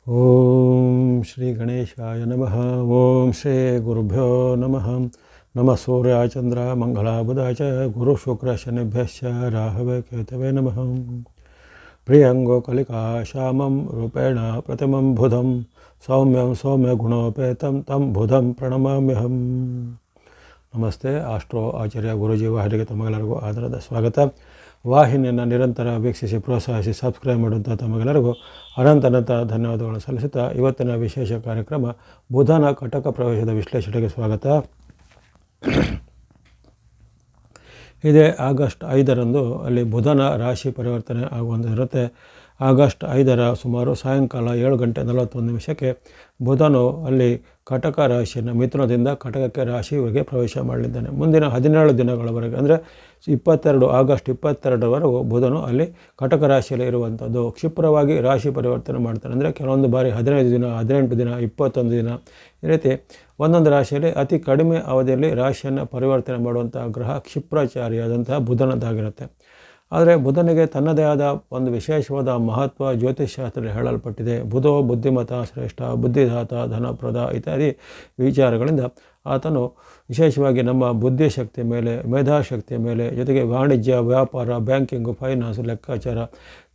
ಓಂ ಶ್ರೀ ಗಣೇಶಾಯ ನಮಃ. ಓಂ ಶ್ರೀ ಗುರುಭ್ಯೋ ನಮಃ. ನಮಃ ಸೂರ್ಯ ಚಂದ್ರ ಮಂಗಳ ಬುಧ ಚ ಗುರು ಶುಕ್ರ ಶನಿಭ್ಯಶ್ಚ ರಾಹವೇ ಕೇತವೇ ನಮಃ. ಪ್ರಿಯಂಗೋ ಕಲಿಕಾ ಶ್ಯಾಮಂ ರೂಪೇಣ ಪ್ರತಿಮಂ ಬುಧಂ ಸೌಮ್ಯಂ ಸೌಮ್ಯ ಗುಣೋಪೇತಂ ತಂ ಬುಧಂ ಪ್ರಣಮಾಮ್ಯಹಂ. ನಮಸ್ತೆ. ಆಸ್ಟ್ರೋ ಆಚಾರ್ಯ ಗುರುಜಿ ವಾಹಿನಿಗೆ ತಮಗೆಲ್ಲರಿಗೂ ಆದರದ ಸ್ವಾಗತ. ವಾಹಿನಿಯನ್ನು ನಿರಂತರ ವೀಕ್ಷಿಸಿ ಪ್ರೋತ್ಸಾಹಿಸಿ ಸಬ್ಸ್ಕ್ರೈಬ್ ಮಾಡುವಂಥ ತಮಗೆಲ್ಲರಿಗೂ ಅನಂತ ಧನ್ಯವಾದಗಳನ್ನು ಸಲ್ಲಿಸುತ್ತಾ ಇವತ್ತಿನ ವಿಶೇಷ ಕಾರ್ಯಕ್ರಮ ಬುಧನ ಕಟಕ ಪ್ರವೇಶದ ವಿಶ್ಲೇಷಣೆಗೆ ಸ್ವಾಗತ. ಇದೇ ಆಗಸ್ಟ್ 5ರಂದು ಅಲ್ಲಿ ಬುಧನ ರಾಶಿ ಪರಿವರ್ತನೆ ಆಗುವಂತಿರುತ್ತೆ. ಆಗಸ್ಟ್ 5ರ ಸುಮಾರು ಸಾಯಂಕಾಲ 7:41 ಬುಧನು ಅಲ್ಲಿ ಕಟಕ ರಾಶಿಯನ್ನು ಮಿಥುನದಿಂದ ಕಟಕಕ್ಕೆ ರಾಶಿಯವರೆಗೆ ಪ್ರವೇಶ ಮಾಡಲಿದ್ದಾನೆ. ಮುಂದಿನ 17 ದಿನಗಳವರೆಗೆ ಅಂದರೆ ಆಗಸ್ಟ್ 22ರವರೆಗೂ ಬುಧನು ಅಲ್ಲಿ ಕಟಕ ರಾಶಿಯಲ್ಲಿ ಇರುವಂಥದ್ದು. ಕ್ಷಿಪ್ರವಾಗಿ ರಾಶಿ ಪರಿವರ್ತನೆ ಮಾಡ್ತಾನೆ. ಅಂದರೆ ಕೆಲವೊಂದು ಬಾರಿ 15 ದಿನ, 18 ದಿನ, 21 ದಿನ, ಈ ರೀತಿ ಒಂದೊಂದು ರಾಶಿಯಲ್ಲಿ ಅತಿ ಕಡಿಮೆ ಅವಧಿಯಲ್ಲಿ ರಾಶಿಯನ್ನು ಪರಿವರ್ತನೆ ಮಾಡುವಂತಹ ಗ್ರಹ ಕ್ಷಿಪ್ರಾಚಾರಿಯಾದಂತಹ ಬುಧನದ್ದಾಗಿರುತ್ತೆ. ಆದರೆ ಬುಧನಿಗೆ ತನ್ನದೇ ಆದ ಒಂದು ವಿಶೇಷವಾದ ಮಹತ್ವ ಜ್ಯೋತಿಷ್ಶಾಸ್ತ್ರದಲ್ಲಿ ಹೇಳಲ್ಪಟ್ಟಿದೆ. ಬುಧೋ ಬುದ್ಧಿಮತ ಶ್ರೇಷ್ಠ, ಬುದ್ಧಿದಾತ, ಧನಪ್ರದ ಇತ್ಯಾದಿ ವಿಚಾರಗಳಿಂದ ಆತನು ವಿಶೇಷವಾಗಿ ನಮ್ಮ ಬುದ್ಧಿಶಕ್ತಿಯ ಮೇಲೆ, ಮೇಧಾಶಕ್ತಿಯ ಮೇಲೆ, ಜೊತೆಗೆ ವಾಣಿಜ್ಯ, ವ್ಯಾಪಾರ, ಬ್ಯಾಂಕಿಂಗು, ಫೈನಾನ್ಸ್, ಲೆಕ್ಕಾಚಾರ,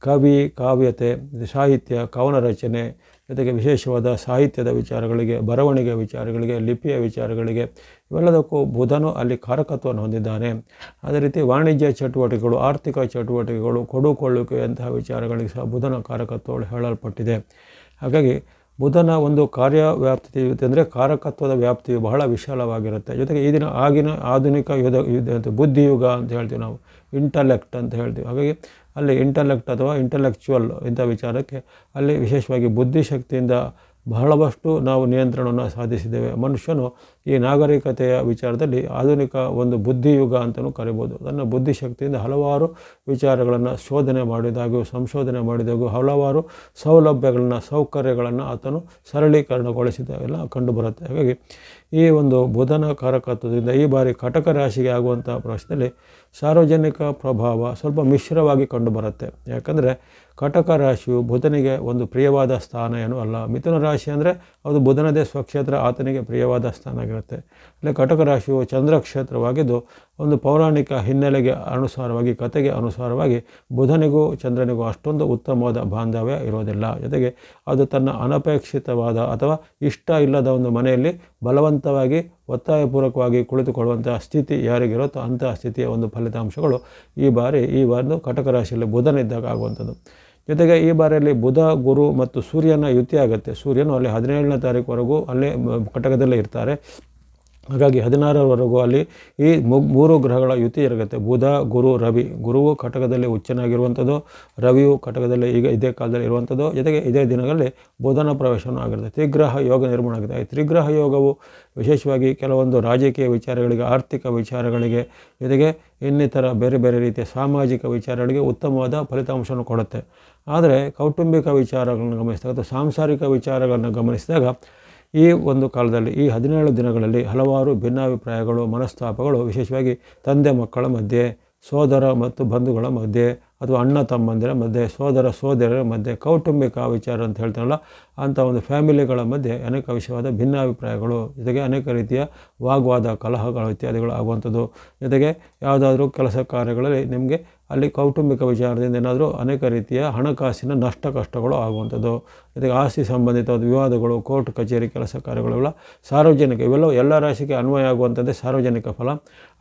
ಕವಿ, ಕಾವ್ಯತೆ, ಸಾಹಿತ್ಯ, ಕವನ ರಚನೆ, ಜೊತೆಗೆ ವಿಶೇಷವಾದ ಸಾಹಿತ್ಯದ ವಿಚಾರಗಳಿಗೆ, ಬರವಣಿಗೆ ವಿಚಾರಗಳಿಗೆ, ಲಿಪಿಯ ವಿಚಾರಗಳಿಗೆ ಇವೆಲ್ಲದಕ್ಕೂ ಬುಧನು ಅಲ್ಲಿ ಕಾರಕತ್ವವನ್ನು ಹೊಂದಿದ್ದಾನೆ. ಅದೇ ರೀತಿ ವಾಣಿಜ್ಯ ಚಟುವಟಿಕೆಗಳು, ಆರ್ಥಿಕ ಚಟುವಟಿಕೆಗಳು, ಕೊಡುಕೊಳ್ಳುವಿಕೆಯಂತಹ ವಿಚಾರಗಳಿಗೆ ಸಹ ಬುಧನ ಕಾರಕತ್ವಗಳು ಹೇಳಲ್ಪಟ್ಟಿದೆ. ಹಾಗಾಗಿ ಬುಧನ ಒಂದು ಕಾರ್ಯವ್ಯಾಪ್ತಿ ಅಂದರೆ ಕಾರಕತ್ವದ ವ್ಯಾಪ್ತಿಯು ಬಹಳ ವಿಶಾಲವಾಗಿರುತ್ತೆ. ಜೊತೆಗೆ ಆಗಿನ ಆಧುನಿಕ ಬುದ್ಧಿಯುಗ ಅಂತ ಹೇಳ್ತೀವಿ ನಾವು, ಇಂಟಲೆಕ್ಟ್ ಅಂತ ಹೇಳ್ತೀವಿ. ಹಾಗಾಗಿ ಅಲ್ಲಿ ಇಂಟಲೆಕ್ಟ್ ಅಥವಾ ಇಂಟಲೆಕ್ಚುವಲ್ ಇಂಥ ವಿಚಾರಕ್ಕೆ ಅಲ್ಲಿ ವಿಶೇಷವಾಗಿ ಬುದ್ಧಿಶಕ್ತಿಯಿಂದ ಬಹಳಷ್ಟು ನಾವು ನಿಯಂತ್ರಣವನ್ನು ಸಾಧಿಸಿದ್ದೇವೆ. ಮನುಷ್ಯನು ಈ ನಾಗರಿಕತೆಯ ವಿಚಾರದಲ್ಲಿ ಆಧುನಿಕ ಒಂದು ಬುದ್ಧಿಯುಗ ಅಂತಲೂ ಕರಿಬೋದು. ತನ್ನ ಬುದ್ಧಿಶಕ್ತಿಯಿಂದ ಹಲವಾರು ವಿಚಾರಗಳನ್ನು ಶೋಧನೆ ಮಾಡಿದಾಗೂ, ಸಂಶೋಧನೆ ಮಾಡಿದಾಗೂ ಹಲವಾರು ಸೌಲಭ್ಯಗಳನ್ನು, ಸೌಕರ್ಯಗಳನ್ನು ಆತನು ಸರಳೀಕರಣಗೊಳಿಸಿದಾಗೆಲ್ಲ ಕಂಡುಬರುತ್ತೆ. ಹಾಗಾಗಿ ಈ ಒಂದು ಬುಧನ ಕಾರಕತ್ವದಿಂದ ಈ ಬಾರಿ ಕಟಕ ರಾಶಿಗೆ ಆಗುವಂಥ ಪ್ರಶ್ನೆಯಲ್ಲಿ ಸಾರ್ವಜನಿಕ ಪ್ರಭಾವ ಸ್ವಲ್ಪ ಮಿಶ್ರವಾಗಿ ಕಂಡುಬರುತ್ತೆ. ಯಾಕಂದರೆ ಕಟಕ ರಾಶಿಯು ಬುಧನಿಗೆ ಒಂದು ಪ್ರಿಯವಾದ ಸ್ಥಾನ ಏನೂ ಅಲ್ಲ. ಮಿಥುನ ರಾಶಿ ಅಂದರೆ ಅದು ಬುಧನದೇ ಸ್ವಕ್ಷೇತ್ರ, ಆತನಿಗೆ ಪ್ರಿಯವಾದ ಸ್ಥಾನ ಆಗಿರುತ್ತೆ. ಅಲ್ಲಿ ಕಟಕ ರಾಶಿಯು ಚಂದ್ರಕ್ಷೇತ್ರವಾಗಿದ್ದು ಒಂದು ಪೌರಾಣಿಕ ಹಿನ್ನೆಲೆಗೆ ಅನುಸಾರವಾಗಿ, ಕತೆಗೆ ಅನುಸಾರವಾಗಿ ಬುಧನಿಗೂ ಚಂದ್ರನಿಗೂ ಅಷ್ಟೊಂದು ಉತ್ತಮವಾದ ಬಾಂಧವ್ಯ ಇರೋದಿಲ್ಲ. ಜೊತೆಗೆ ಅದು ತನ್ನ ಅನಪೇಕ್ಷಿತವಾದ ಅಥವಾ ಇಷ್ಟ ಇಲ್ಲದ ಒಂದು ಮನೆಯಲ್ಲಿ ಬಲವಂತವಾಗಿ ಒತ್ತಾಯಪೂರ್ವಕವಾಗಿ ಕುಳಿತುಕೊಳ್ಳುವಂತಹ ಸ್ಥಿತಿ ಯಾರಿಗಿರುತ್ತೋ ಅಂತಹ ಸ್ಥಿತಿಯ ಒಂದು ಫಲಿತಾಂಶಗಳು ಈ ಬಾರಿ ಕಟಕ ರಾಶಿಯಲ್ಲಿ ಬುಧನಿದ್ದಾಗ ಆಗುವಂಥದ್ದು. ಜೊತೆಗೆ ಈ ಬಾರಿಯಲ್ಲಿ ಬುಧ, ಗುರು ಮತ್ತು ಸೂರ್ಯನ ಯುತಿ ಆಗುತ್ತೆ. ಸೂರ್ಯನು ಅಲ್ಲಿ 17ನೇ ತಾರೀಕುವರೆಗೂ ಅಲ್ಲೇ ಕಟಕದಲ್ಲೇ ಇರ್ತಾರೆ. ಹಾಗಾಗಿ 16ರವರೆಗೂ ಅಲ್ಲಿ ಈ 3 ಗ್ರಹಗಳ ಯುತಿ ಇರುತ್ತೆ. ಬುಧ, ಗುರು, ರವಿ. ಗುರುವು ಕಟಕದಲ್ಲಿ ಉಚ್ಚನಾಗಿರುವಂಥದ್ದು, ರವಿಯು ಕಟಕದಲ್ಲಿ ಈಗ ಇದೇ ಕಾಲದಲ್ಲಿ ಇರುವಂಥದ್ದು. ಜೊತೆಗೆ ಇದೇ ದಿನಗಳಲ್ಲಿ ಬುಧನ ಪ್ರವೇಶನೂ ಆಗಿರುತ್ತೆ. ತ್ರಿಗ್ರಹ ಯೋಗ ನಿರ್ಮಾಣ ಆಗಿದೆ. ಈ ತ್ರಿಗ್ರಹ ಯೋಗವು ವಿಶೇಷವಾಗಿ ಕೆಲವೊಂದು ರಾಜಕೀಯ ವಿಚಾರಗಳಿಗೆ, ಆರ್ಥಿಕ ವಿಚಾರಗಳಿಗೆ, ಜೊತೆಗೆ ಇನ್ನಿತರ ಬೇರೆ ಬೇರೆ ರೀತಿಯ ಸಾಮಾಜಿಕ ವಿಚಾರಗಳಿಗೆ ಉತ್ತಮವಾದ ಫಲಿತಾಂಶವನ್ನು ಕೊಡುತ್ತೆ. ಆದರೆ ಕೌಟುಂಬಿಕ ವಿಚಾರಗಳನ್ನು ಗಮನಿಸಿದಾಗ ಅಥವಾ ಸಾಂಸಾರಿಕ ವಿಚಾರಗಳನ್ನು ಗಮನಿಸಿದಾಗ ಈ ಒಂದು ಕಾಲದಲ್ಲಿ ಈ 17 ದಿನಗಳಲ್ಲಿ ಹಲವಾರು ಭಿನ್ನಾಭಿಪ್ರಾಯಗಳು, ಮನಸ್ತಾಪಗಳು, ವಿಶೇಷವಾಗಿ ತಂದೆ ಮಕ್ಕಳ ಮಧ್ಯೆ, ಸೋದರ ಮತ್ತು ಬಂಧುಗಳ ಮಧ್ಯೆ, ಅಥವಾ ಅಣ್ಣ ತಮ್ಮಂದಿರ ಮಧ್ಯೆ, ಸೋದರ ಸೋದರರ ಮಧ್ಯೆ, ಕೌಟುಂಬಿಕ ವಿಚಾರ ಅಂತ ಹೇಳ್ತಾರಲ್ಲ ಅಂಥ ಒಂದು ಫ್ಯಾಮಿಲಿಗಳ ಮಧ್ಯೆ ಅನೇಕ ವಿಷಯವಾದ ಭಿನ್ನಾಭಿಪ್ರಾಯಗಳು, ಜೊತೆಗೆ ಅನೇಕ ರೀತಿಯ ವಾಗ್ವಾದ, ಕಲಹಗಳು ಇತ್ಯಾದಿಗಳು ಆಗುವಂಥದ್ದು. ಜೊತೆಗೆ ಯಾವುದಾದ್ರೂ ಕೆಲಸ ಕಾರ್ಯಗಳಲ್ಲಿ ನಿಮಗೆ ಅಲ್ಲಿ ಕೌಟುಂಬಿಕ ವಿಚಾರದಿಂದ ಏನಾದರೂ ಅನೇಕ ರೀತಿಯ ಹಣಕಾಸಿನ ನಷ್ಟ ಕಷ್ಟಗಳು ಆಗುವಂಥದ್ದು. ಜೊತೆಗೆ ಆಸ್ತಿ ಸಂಬಂಧಿತ ವಿವಾದಗಳು, ಕೋರ್ಟ್ ಕಚೇರಿ ಕೆಲಸ ಕಾರ್ಯಗಳೆಲ್ಲ ಸಾರ್ವಜನಿಕ, ಇವೆಲ್ಲವೂ ಎಲ್ಲ ರಾಶಿಗೆ ಅನ್ವಯ ಆಗುವಂಥದ್ದೇ ಸಾರ್ವಜನಿಕ ಫಲ.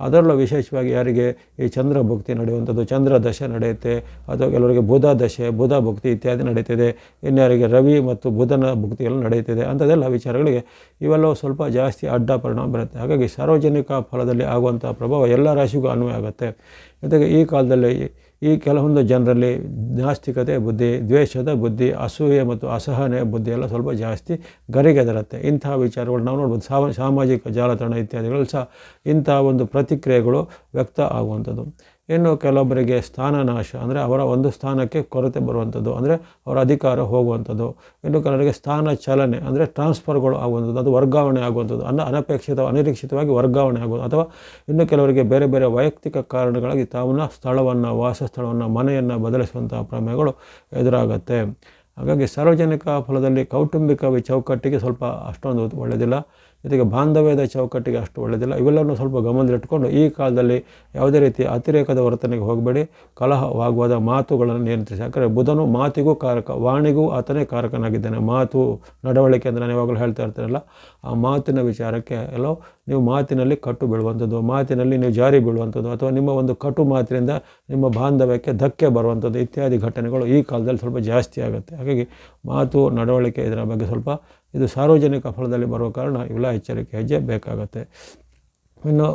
ಅದರಲ್ಲೂ ವಿಶೇಷವಾಗಿ ಯಾರಿಗೆ ಈ ಚಂದ್ರ ಭಕ್ತಿ ನಡೆಯುವಂಥದ್ದು, ಚಂದ್ರ ದಶೆ ನಡೆಯುತ್ತೆ, ಅಥವಾ ಕೆಲವರಿಗೆ ಬುಧ ದಶೆ, ಬುಧ ಭಕ್ತಿ ಇತ್ಯಾದಿ ನಡೀತಿದೆ, ಇನ್ಯಾರಿಗೆ ರವಿ ಮತ್ತು ಬುಧನ ಭಕ್ತಿಗಳು ನಡೆಯುತ್ತಿದೆ, ಅಂಥದ್ದೆಲ್ಲ ವಿಚಾರಗಳಿಗೆ ಇವೆಲ್ಲವೂ ಸ್ವಲ್ಪ ಜಾಸ್ತಿ ಅಡ್ಡ ಪರಿಣಾಮ ಬರುತ್ತೆ. ಹಾಗಾಗಿ ಸಾರ್ವಜನಿಕ ಫಲದಲ್ಲಿ ಆಗುವಂಥ ಪ್ರಭಾವ ಎಲ್ಲ ರಾಶಿಗೂ ಅನ್ವಯ ಆಗುತ್ತೆ. ಜೊತೆಗೆ ಈ ಕಾಲದಲ್ಲಿ ಈ ಕೆಲವೊಂದು ಜನರಲ್ಲಿ ನಾಸ್ತಿಕತೆ ಬುದ್ಧಿ, ದ್ವೇಷದ ಬುದ್ಧಿ, ಅಸೂಯೆ ಮತ್ತು ಅಸಹನೆ ಬುದ್ಧಿ ಎಲ್ಲ ಸ್ವಲ್ಪ ಜಾಸ್ತಿ ಗರಿಗೆದರುತ್ತೆ. ಇಂಥ ವಿಚಾರಗಳು ನಾವು ನೋಡ್ಬೋದು. ಸಾಮಾಜಿಕ ಜಾಲತಾಣ ಇತ್ಯಾದಿಗಳು ಸಹ ಇಂಥ ಒಂದು ಪ್ರತಿಕ್ರಿಯೆಗಳು ವ್ಯಕ್ತ ಆಗುವಂಥದ್ದು. ಇನ್ನು ಕೆಲವೊಬ್ಬರಿಗೆ ಸ್ಥಾನನಾಶ ಅಂದರೆ ಅವರ ಒಂದು ಸ್ಥಾನಕ್ಕೆ ಕೊರತೆ ಬರುವಂಥದ್ದು, ಅಂದರೆ ಅವರ ಅಧಿಕಾರ ಹೋಗುವಂಥದ್ದು. ಇನ್ನು ಕೆಲವರಿಗೆ ಸ್ಥಾನ ಚಲನೆ ಅಂದರೆ ಟ್ರಾನ್ಸ್ಫರ್ಗಳು ಆಗುವಂಥದ್ದು, ಅದು ವರ್ಗಾವಣೆ ಆಗುವಂಥದ್ದು, ಅನಪೇಕ್ಷಿತ ಅನಿರೀಕ್ಷಿತವಾಗಿ ವರ್ಗಾವಣೆ ಆಗುವುದು. ಅಥವಾ ಇನ್ನು ಕೆಲವರಿಗೆ ಬೇರೆ ಬೇರೆ ವೈಯಕ್ತಿಕ ಕಾರಣಗಳಾಗಿ ತಾವನ್ನ ಸ್ಥಳವನ್ನು, ವಾಸಸ್ಥಳವನ್ನು, ಮನೆಯನ್ನು ಬದಲಿಸುವಂಥ ಪ್ರಮೇಯಗಳು ಎದುರಾಗುತ್ತೆ. ಹಾಗಾಗಿ ಸಾರ್ವಜನಿಕ ಫಲದಲ್ಲಿ ಕೌಟುಂಬಿಕ ಚೌಕಟ್ಟಿಗೆ ಸ್ವಲ್ಪ ಅಷ್ಟೊಂದು ಒಳ್ಳೆಯದಿಲ್ಲ, ಜೊತೆಗೆ ಬಾಂಧವ್ಯದ ಚೌಕಟ್ಟಿಗೆ ಅಷ್ಟು ಒಳ್ಳೆಯದಿಲ್ಲ. ಇವೆಲ್ಲವನ್ನು ಸ್ವಲ್ಪ ಗಮನದಲ್ಲಿಟ್ಟುಕೊಂಡು ಈ ಕಾಲದಲ್ಲಿ ಯಾವುದೇ ರೀತಿ ಅತಿರೇಕದ ವರ್ತನೆಗೆ ಹೋಗಬೇಡಿ. ಕಲಹವಾಗುವ ಮಾತುಗಳನ್ನು ನಿಯಂತ್ರಿಸಿ. ಯಾಕಂದರೆ ಬುಧನು ಮಾತಿಗೂ ಕಾರಕ, ವಾಣಿಗೂ ಆತನೇ ಕಾರಕನಾಗಿದ್ದಾನೆ. ಮಾತು ನಡವಳಿಕೆ ಅಂದರೆ ನಾನು ಯಾವಾಗಲೂ ಹೇಳ್ತಾ ಇರ್ತೀನಲ್ಲ, ಆ ಮಾತಿನ ವಿಚಾರಕ್ಕೆ ಎಲ್ಲೋ ನೀವು ಮಾತಿನಲ್ಲಿ ಕಟ್ಟು ಬೀಳುವಂಥದ್ದು, ಮಾತಿನಲ್ಲಿ ನೀವು ಜಾರಿ ಬೀಳುವಂಥದ್ದು, ಅಥವಾ ನಿಮ್ಮ ಒಂದು ಕಟು ಮಾತಿನಿಂದ ನಿಮ್ಮ ಬಾಂಧವ್ಯಕ್ಕೆ ಧಕ್ಕೆ ಬರುವಂಥದ್ದು ಇತ್ಯಾದಿ ಘಟನೆಗಳು ಈ ಕಾಲದಲ್ಲಿ ಸ್ವಲ್ಪ ಜಾಸ್ತಿ ಆಗುತ್ತೆ. ಹಾಗಾಗಿ ಮಾತು ನಡವಳಿಕೆ ಇದರ ಬಗ್ಗೆ ಸ್ವಲ್ಪ ಇದು ಸಾರ್ವಜನಿಕ ಫಲದಲ್ಲಿ ಬರುವ ಕಾರಣ ಇವೆಲ್ಲ ಎಚ್ಚರಿಕೆ ಹೆಜ್ಜೆ ಬೇಕಾಗುತ್ತೆ. ಇನ್ನು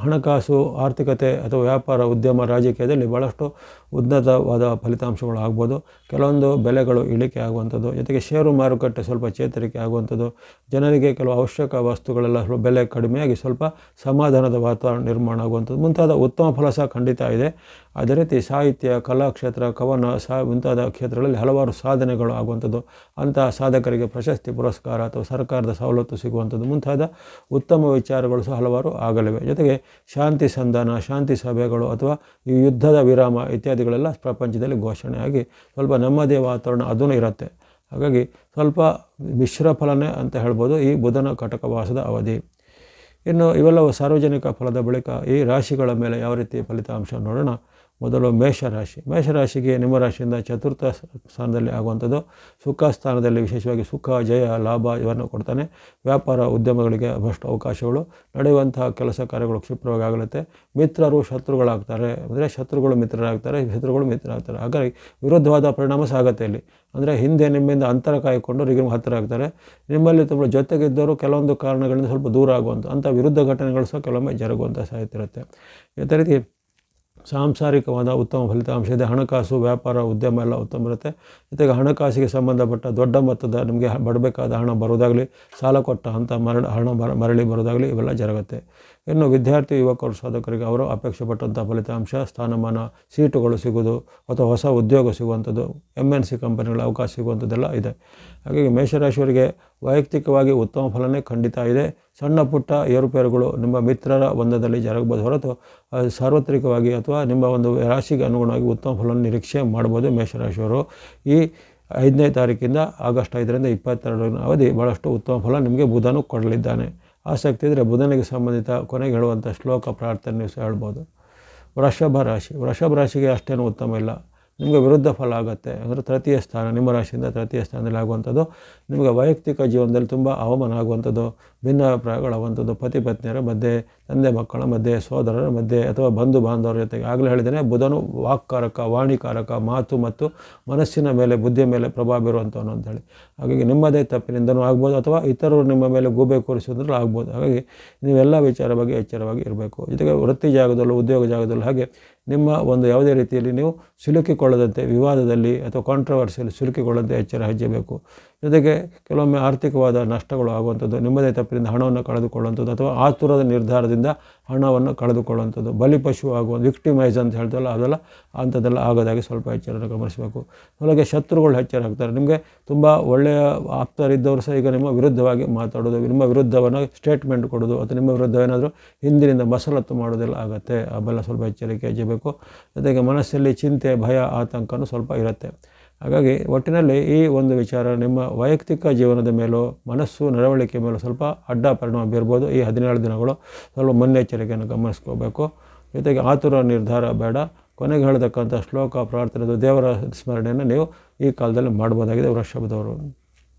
ಹಣಕಾಸು, ಆರ್ಥಿಕತೆ ಅಥವಾ ವ್ಯಾಪಾರ, ಉದ್ಯಮ, ರಾಜಕೀಯದಲ್ಲಿ ಭಾಳಷ್ಟು ಉನ್ನತವಾದ ಫಲಿತಾಂಶಗಳು ಆಗ್ಬೋದು. ಕೆಲವೊಂದು ಬೆಲೆಗಳು ಇಳಿಕೆ ಆಗುವಂಥದ್ದು, ಜೊತೆಗೆ ಷೇರು ಮಾರುಕಟ್ಟೆ ಸ್ವಲ್ಪ ಚೇತರಿಕೆ ಆಗುವಂಥದ್ದು, ಜನರಿಗೆ ಕೆಲವು ಅವಶ್ಯಕ ವಸ್ತುಗಳೆಲ್ಲ ಸ್ವಲ್ಪ ಬೆಲೆ ಕಡಿಮೆಯಾಗಿ ಸ್ವಲ್ಪ ಸಮಾಧಾನದ ವಾತಾವರಣ ನಿರ್ಮಾಣ ಆಗುವಂಥದ್ದು ಮುಂತಾದ ಉತ್ತಮ ಫಲ ಸಹ ಖಂಡಿತ ಇದೆ. ಅದೇ ರೀತಿ ಸಾಹಿತ್ಯ, ಕಲಾಕ್ಷೇತ್ರ, ಕವನ ಮುಂತಾದ ಕ್ಷೇತ್ರಗಳಲ್ಲಿ ಹಲವಾರು ಸಾಧನೆಗಳು ಆಗುವಂಥದ್ದು, ಅಂತಹ ಸಾಧಕರಿಗೆ ಪ್ರಶಸ್ತಿ, ಪುರಸ್ಕಾರ ಅಥವಾ ಸರ್ಕಾರದ ಸವಲತ್ತು ಸಿಗುವಂಥದ್ದು ಮುಂತಾದ ಉತ್ತಮ ವಿಚಾರಗಳು ಸಹ ಹಲವಾರು ಆಗಲಿವೆ. ಜೊತೆಗೆ ಶಾಂತಿ ಸಂಧಾನ, ಶಾಂತಿ ಸಭೆಗಳು ಅಥವಾ ಈ ಯುದ್ಧದ ವಿರಾಮ ಇತ್ಯಾದಿಗಳೆಲ್ಲ ಪ್ರಪಂಚದಲ್ಲಿ ಘೋಷಣೆ ಆಗಿ ಸ್ವಲ್ಪ ನೆಮ್ಮದಿಯ ವಾತಾವರಣ ಅದೂ ಇರುತ್ತೆ. ಹಾಗಾಗಿ ಸ್ವಲ್ಪ ಮಿಶ್ರ ಫಲನೇ ಅಂತ ಹೇಳ್ಬೋದು ಈ ಬುಧನ ಕಟಕವಾಸದ ಅವಧಿ. ಇನ್ನು ಇವೆಲ್ಲವೂ ಸಾರ್ವಜನಿಕ ಫಲದ ಬಳಿಕ ಈ ರಾಶಿಗಳ ಮೇಲೆ ಯಾವ ರೀತಿ ಫಲಿತಾಂಶ ನೋಡೋಣ. ಮೊದಲು ಮೇಷರಾಶಿ. ಮೇಷರಾಶಿಗೆ ನಿಮ್ಮ ರಾಶಿಯಿಂದ ಚತುರ್ಥ ಸ್ಥಾನದಲ್ಲಿ ಆಗುವಂಥದ್ದು, ಸುಖ ಸ್ಥಾನದಲ್ಲಿ ವಿಶೇಷವಾಗಿ ಸುಖ, ಜಯ, ಲಾಭ ಇವನ್ನು ಕೊಡ್ತಾನೆ. ವ್ಯಾಪಾರ, ಉದ್ಯಮಗಳಿಗೆ ಬಹಳಷ್ಟು ಅವಕಾಶಗಳು, ನಡೆಯುವಂತಹ ಕೆಲಸ ಕಾರ್ಯಗಳು ಕ್ಷಿಪ್ರವಾಗಿ ಆಗಲುತ್ತೆ. ಮಿತ್ರರು ಶತ್ರುಗಳಾಗ್ತಾರೆ, ಅಂದರೆ ಶತ್ರುಗಳು ಮಿತ್ರರಾಗ್ತಾರೆ, ಶತ್ರುಗಳು ಮಿತ್ರರಾಗ್ತಾರೆ. ಹಾಗಾಗಿ ವಿರುದ್ಧವಾದ ಪರಿಣಾಮ ಸಹ ಆಗುತ್ತೆ ಇಲ್ಲಿ. ಅಂದರೆ ಹಿಂದೆ ನಿಮ್ಮಿಂದ ಅಂತರ ಕಾಯ್ಕೊಂಡು ಈಗ ಹತ್ತಿರ ಆಗ್ತಾರೆ. ನಿಮ್ಮಲ್ಲಿ ತುಂಬ ಜೊತೆಗಿದ್ದವರು ಕೆಲವೊಂದು ಕಾರಣಗಳಿಂದ ಸ್ವಲ್ಪ ದೂರ ಆಗುವಂಥ ಅಂಥ ವಿರುದ್ಧ ಘಟನೆಗಳು ಸಹ ಕೆಲವೊಮ್ಮೆ ಜರುಗುವಂಥ ಸಾಧ್ಯತೆ ಇರುತ್ತೆ. ಇದೇ ರೀತಿ ಸಾಂಸಾರಿಕವಾದ ಉತ್ತಮ ಫಲಿತಾಂಶ ಇದೆ. ಹಣಕಾಸು, ವ್ಯಾಪಾರ, ಉದ್ಯಮ ಎಲ್ಲ ಉತ್ತಮ ಇರುತ್ತೆ. ಜೊತೆಗೆ ಹಣಕಾಸಿಗೆ ಸಂಬಂಧಪಟ್ಟ ದೊಡ್ಡ ಮೊತ್ತದ ನಿಮಗೆ ಬರಬೇಕಾದ ಹಣ ಬರೋದಾಗಲಿ, ಸಾಲ ಕೊಟ್ಟ ಹಣ ಮರಳಿ ಬರೋದಾಗಲಿ ಇವೆಲ್ಲ ಜರುಗುತ್ತೆ. ಇನ್ನು ವಿದ್ಯಾರ್ಥಿ, ಯುವಕರು, ಸಾಧಕರಿಗೆ ಅವರು ಅಪೇಕ್ಷೆ ಪಟ್ಟಂಥ ಫಲಿತಾಂಶ, ಸ್ಥಾನಮಾನ, ಸೀಟುಗಳು ಸಿಗೋದು ಅಥವಾ ಹೊಸ ಉದ್ಯೋಗ ಸಿಗುವಂಥದ್ದು, MNC ಕಂಪನಿಗಳ ಅವಕಾಶ ಸಿಗುವಂಥದ್ದೆಲ್ಲ ಇದೆ. ಹಾಗಾಗಿ ಮೇಷರಾಶಿಯವರಿಗೆ ವೈಯಕ್ತಿಕವಾಗಿ ಉತ್ತಮ ಫಲನೇ ಖಂಡಿತ ಇದೆ. ಸಣ್ಣ ಪುಟ್ಟ ಏರುಪೇರುಗಳು ನಿಮ್ಮ ಮಿತ್ರರ ಬಂಧದಲ್ಲಿ ಜರುಗಬಹುದು ಹೊರತು ಸಾರ್ವತ್ರಿಕವಾಗಿ ಅಥವಾ ನಿಮ್ಮ ಒಂದು ರಾಶಿಗೆ ಅನುಗುಣವಾಗಿ ಉತ್ತಮ ಫಲವನ್ನು ನಿರೀಕ್ಷೆ ಮಾಡ್ಬೋದು. ಮೇಷರಾಶಿಯವರು ಈ 5ನೇ ತಾರೀಕಿಂದ ಆಗಸ್ಟ್ 5ರಿಂದ 22 ಅವಧಿ ಭಾಳಷ್ಟು ಉತ್ತಮ ಫಲ ನಿಮಗೆ ಬುಧನು ಕೊಡಲಿದ್ದಾನೆ. ಆಸಕ್ತಿ ಇದ್ದರೆ ಬುಧನಿಗೆ ಸಂಬಂಧಿತ ಕೊನೆಗೆ ಹೇಳುವಂಥ ಶ್ಲೋಕ ಪ್ರಾರ್ಥನೆ ನೀವು ಸಹ ಹೇಳ್ಬೋದು. ವೃಷಭ ರಾಶಿ. ವೃಷಭ ರಾಶಿಗೆ ಅಷ್ಟೇನು ಉತ್ತಮ ಇಲ್ಲ, ನಿಮಗೆ ವಿರುದ್ಧ ಫಲ ಆಗುತ್ತೆ. ಅಂದರೆ ತೃತೀಯ ಸ್ಥಾನ, ನಿಮ್ಮ ರಾಶಿಯಿಂದ ತೃತೀಯ ಸ್ಥಾನದಲ್ಲಿ ಆಗುವಂಥದ್ದು, ನಿಮಗೆ ವೈಯಕ್ತಿಕ ಜೀವನದಲ್ಲಿ ತುಂಬ ಅವಮಾನ ಆಗುವಂಥದ್ದು, ಭಿನ್ನಾಭಿಪ್ರಾಯಗಳಾಗುವಂಥದ್ದು, ಪತಿ ಪತ್ನಿಯರ ಮಧ್ಯೆ, ತಂದೆ ಮಕ್ಕಳ ಮಧ್ಯೆ, ಸೋದರರ ಮಧ್ಯೆ ಅಥವಾ ಬಂಧು ಬಾಂಧವರ ಜೊತೆಗೆ. ಆಗಲೇ ಹೇಳಿದ್ದೇನೆ, ಬುಧನು ವಾಕ್ಕಾರಕ, ವಾಣಿಕಾರಕ, ಮಾತು ಮತ್ತು ಮನಸ್ಸಿನ ಮೇಲೆ, ಬುದ್ಧಿಯ ಮೇಲೆ ಪ್ರಭಾವ ಬೀರುವಂಥವನು ಅಂತೇಳಿ. ಹಾಗಾಗಿ ನಿಮ್ಮದೇ ತಪ್ಪಿನಿಂದನೂ ಆಗ್ಬೋದು ಅಥವಾ ಇತರರು ನಿಮ್ಮ ಮೇಲೆ ಗೂಬೆ ಕೂರಿಸೋದ್ರಲ್ಲಿ ಆಗ್ಬೋದು. ಹಾಗಾಗಿ ನೀವೆಲ್ಲ ವಿಚಾರ ಬಗ್ಗೆ ಎಚ್ಚರವಾಗಿ ಇರಬೇಕು. ಜೊತೆಗೆ ವೃತ್ತಿ ಜಾಗದಲ್ಲೂ, ಉದ್ಯೋಗ ಜಾಗದಲ್ಲೂ ಹಾಗೆ ನಿಮ್ಮ ಒಂದು ಯಾವುದೇ ರೀತಿಯಲ್ಲಿ ನೀವು ಸಿಲುಕಿಕೊಳ್ಳದಂತೆ, ವಿವಾದದಲ್ಲಿ ಅಥವಾ ಕಾಂಟ್ರವರ್ಸಿಯಲ್ಲಿ ಸಿಲುಕಿಕೊಳ್ಳದಂತೆ ಎಚ್ಚರ ಹೆಜ್ಜೆಬೇಕು. ಜೊತೆಗೆ ಕೆಲವೊಮ್ಮೆ ಆರ್ಥಿಕವಾದ ನಷ್ಟಗಳು ಆಗುವಂಥದ್ದು, ನಿಮ್ಮದೇ ತಪ್ಪಿನಿಂದ ಹಣವನ್ನು ಕಳೆದುಕೊಳ್ಳುವಂಥದ್ದು ಅಥವಾ ಆತುರದ ನಿರ್ಧಾರದಿಂದ ಹಣವನ್ನು ಕಳೆದುಕೊಳ್ಳುವಂಥದ್ದು, ಬಲಿಪಶು ಆಗುವ ವಿಕ್ಟಿಮೈಸ್ ಅಂತ ಹೇಳ್ತಲ್ಲ ಅದೆಲ್ಲ ಅಂಥದ್ದೆಲ್ಲ ಆಗೋದಾಗಿ ಸ್ವಲ್ಪ ಎಚ್ಚರವನ್ನು ಗಮನಿಸಬೇಕು. ಹಾಗೆ ಶತ್ರುಗಳು ಹೆಚ್ಚರಾಗ್ತಾರೆ. ನಿಮಗೆ ತುಂಬ ಒಳ್ಳೆಯ ಆಪ್ತರಿದ್ದವರು ಸಹ ಈಗ ನಿಮ್ಮ ವಿರುದ್ಧವಾಗಿ ಮಾತಾಡೋದು, ನಿಮ್ಮ ವಿರುದ್ಧವನ್ನು ಸ್ಟೇಟ್ಮೆಂಟ್ ಕೊಡೋದು ಅಥವಾ ನಿಮ್ಮ ವಿರುದ್ಧ ಏನಾದರೂ ಹಿಂದಿನಿಂದ ಮಸಲತ್ತು ಮಾಡೋದೆಲ್ಲ ಆಗುತ್ತೆ. ಅವೆಲ್ಲ ಸ್ವಲ್ಪ ಎಚ್ಚರಿಕೆ ಹೆಜ್ಜೆಬೇಕು. ಜೊತೆಗೆ ಮನಸ್ಸಲ್ಲಿ ಚಿಂತೆ, ಭಯ, ಆತಂಕನೂ ಸ್ವಲ್ಪ ಇರುತ್ತೆ. ಹಾಗಾಗಿ ಒಟ್ಟಿನಲ್ಲಿ ಈ ಒಂದು ವಿಚಾರ ನಿಮ್ಮ ವೈಯಕ್ತಿಕ ಜೀವನದ ಮೇಲೂ, ಮನಸ್ಸು, ನಡವಳಿಕೆ ಮೇಲೂ ಸ್ವಲ್ಪ ಅಡ್ಡ ಪರಿಣಾಮ ಬೀರ್ಬೋದು. ಈ 17 ದಿನಗಳು ಸ್ವಲ್ಪ ಮುನ್ನೆಚ್ಚರಿಕೆಯನ್ನು ಗಮನಿಸ್ಕೋಬೇಕು. ಜೊತೆಗೆ ಆತುರ ನಿರ್ಧಾರ ಬೇಡ. ಕೊನೆಗೆ ಹೇಳ್ತಕ್ಕಂಥ ಶ್ಲೋಕ, ಪ್ರಾರ್ಥನೆದು, ದೇವರ ಸ್ಮರಣೆಯನ್ನು ನೀವು ಈ ಕಾಲದಲ್ಲಿ ಮಾಡ್ಬೋದಾಗಿದೆ ವೃಷಭದವರು.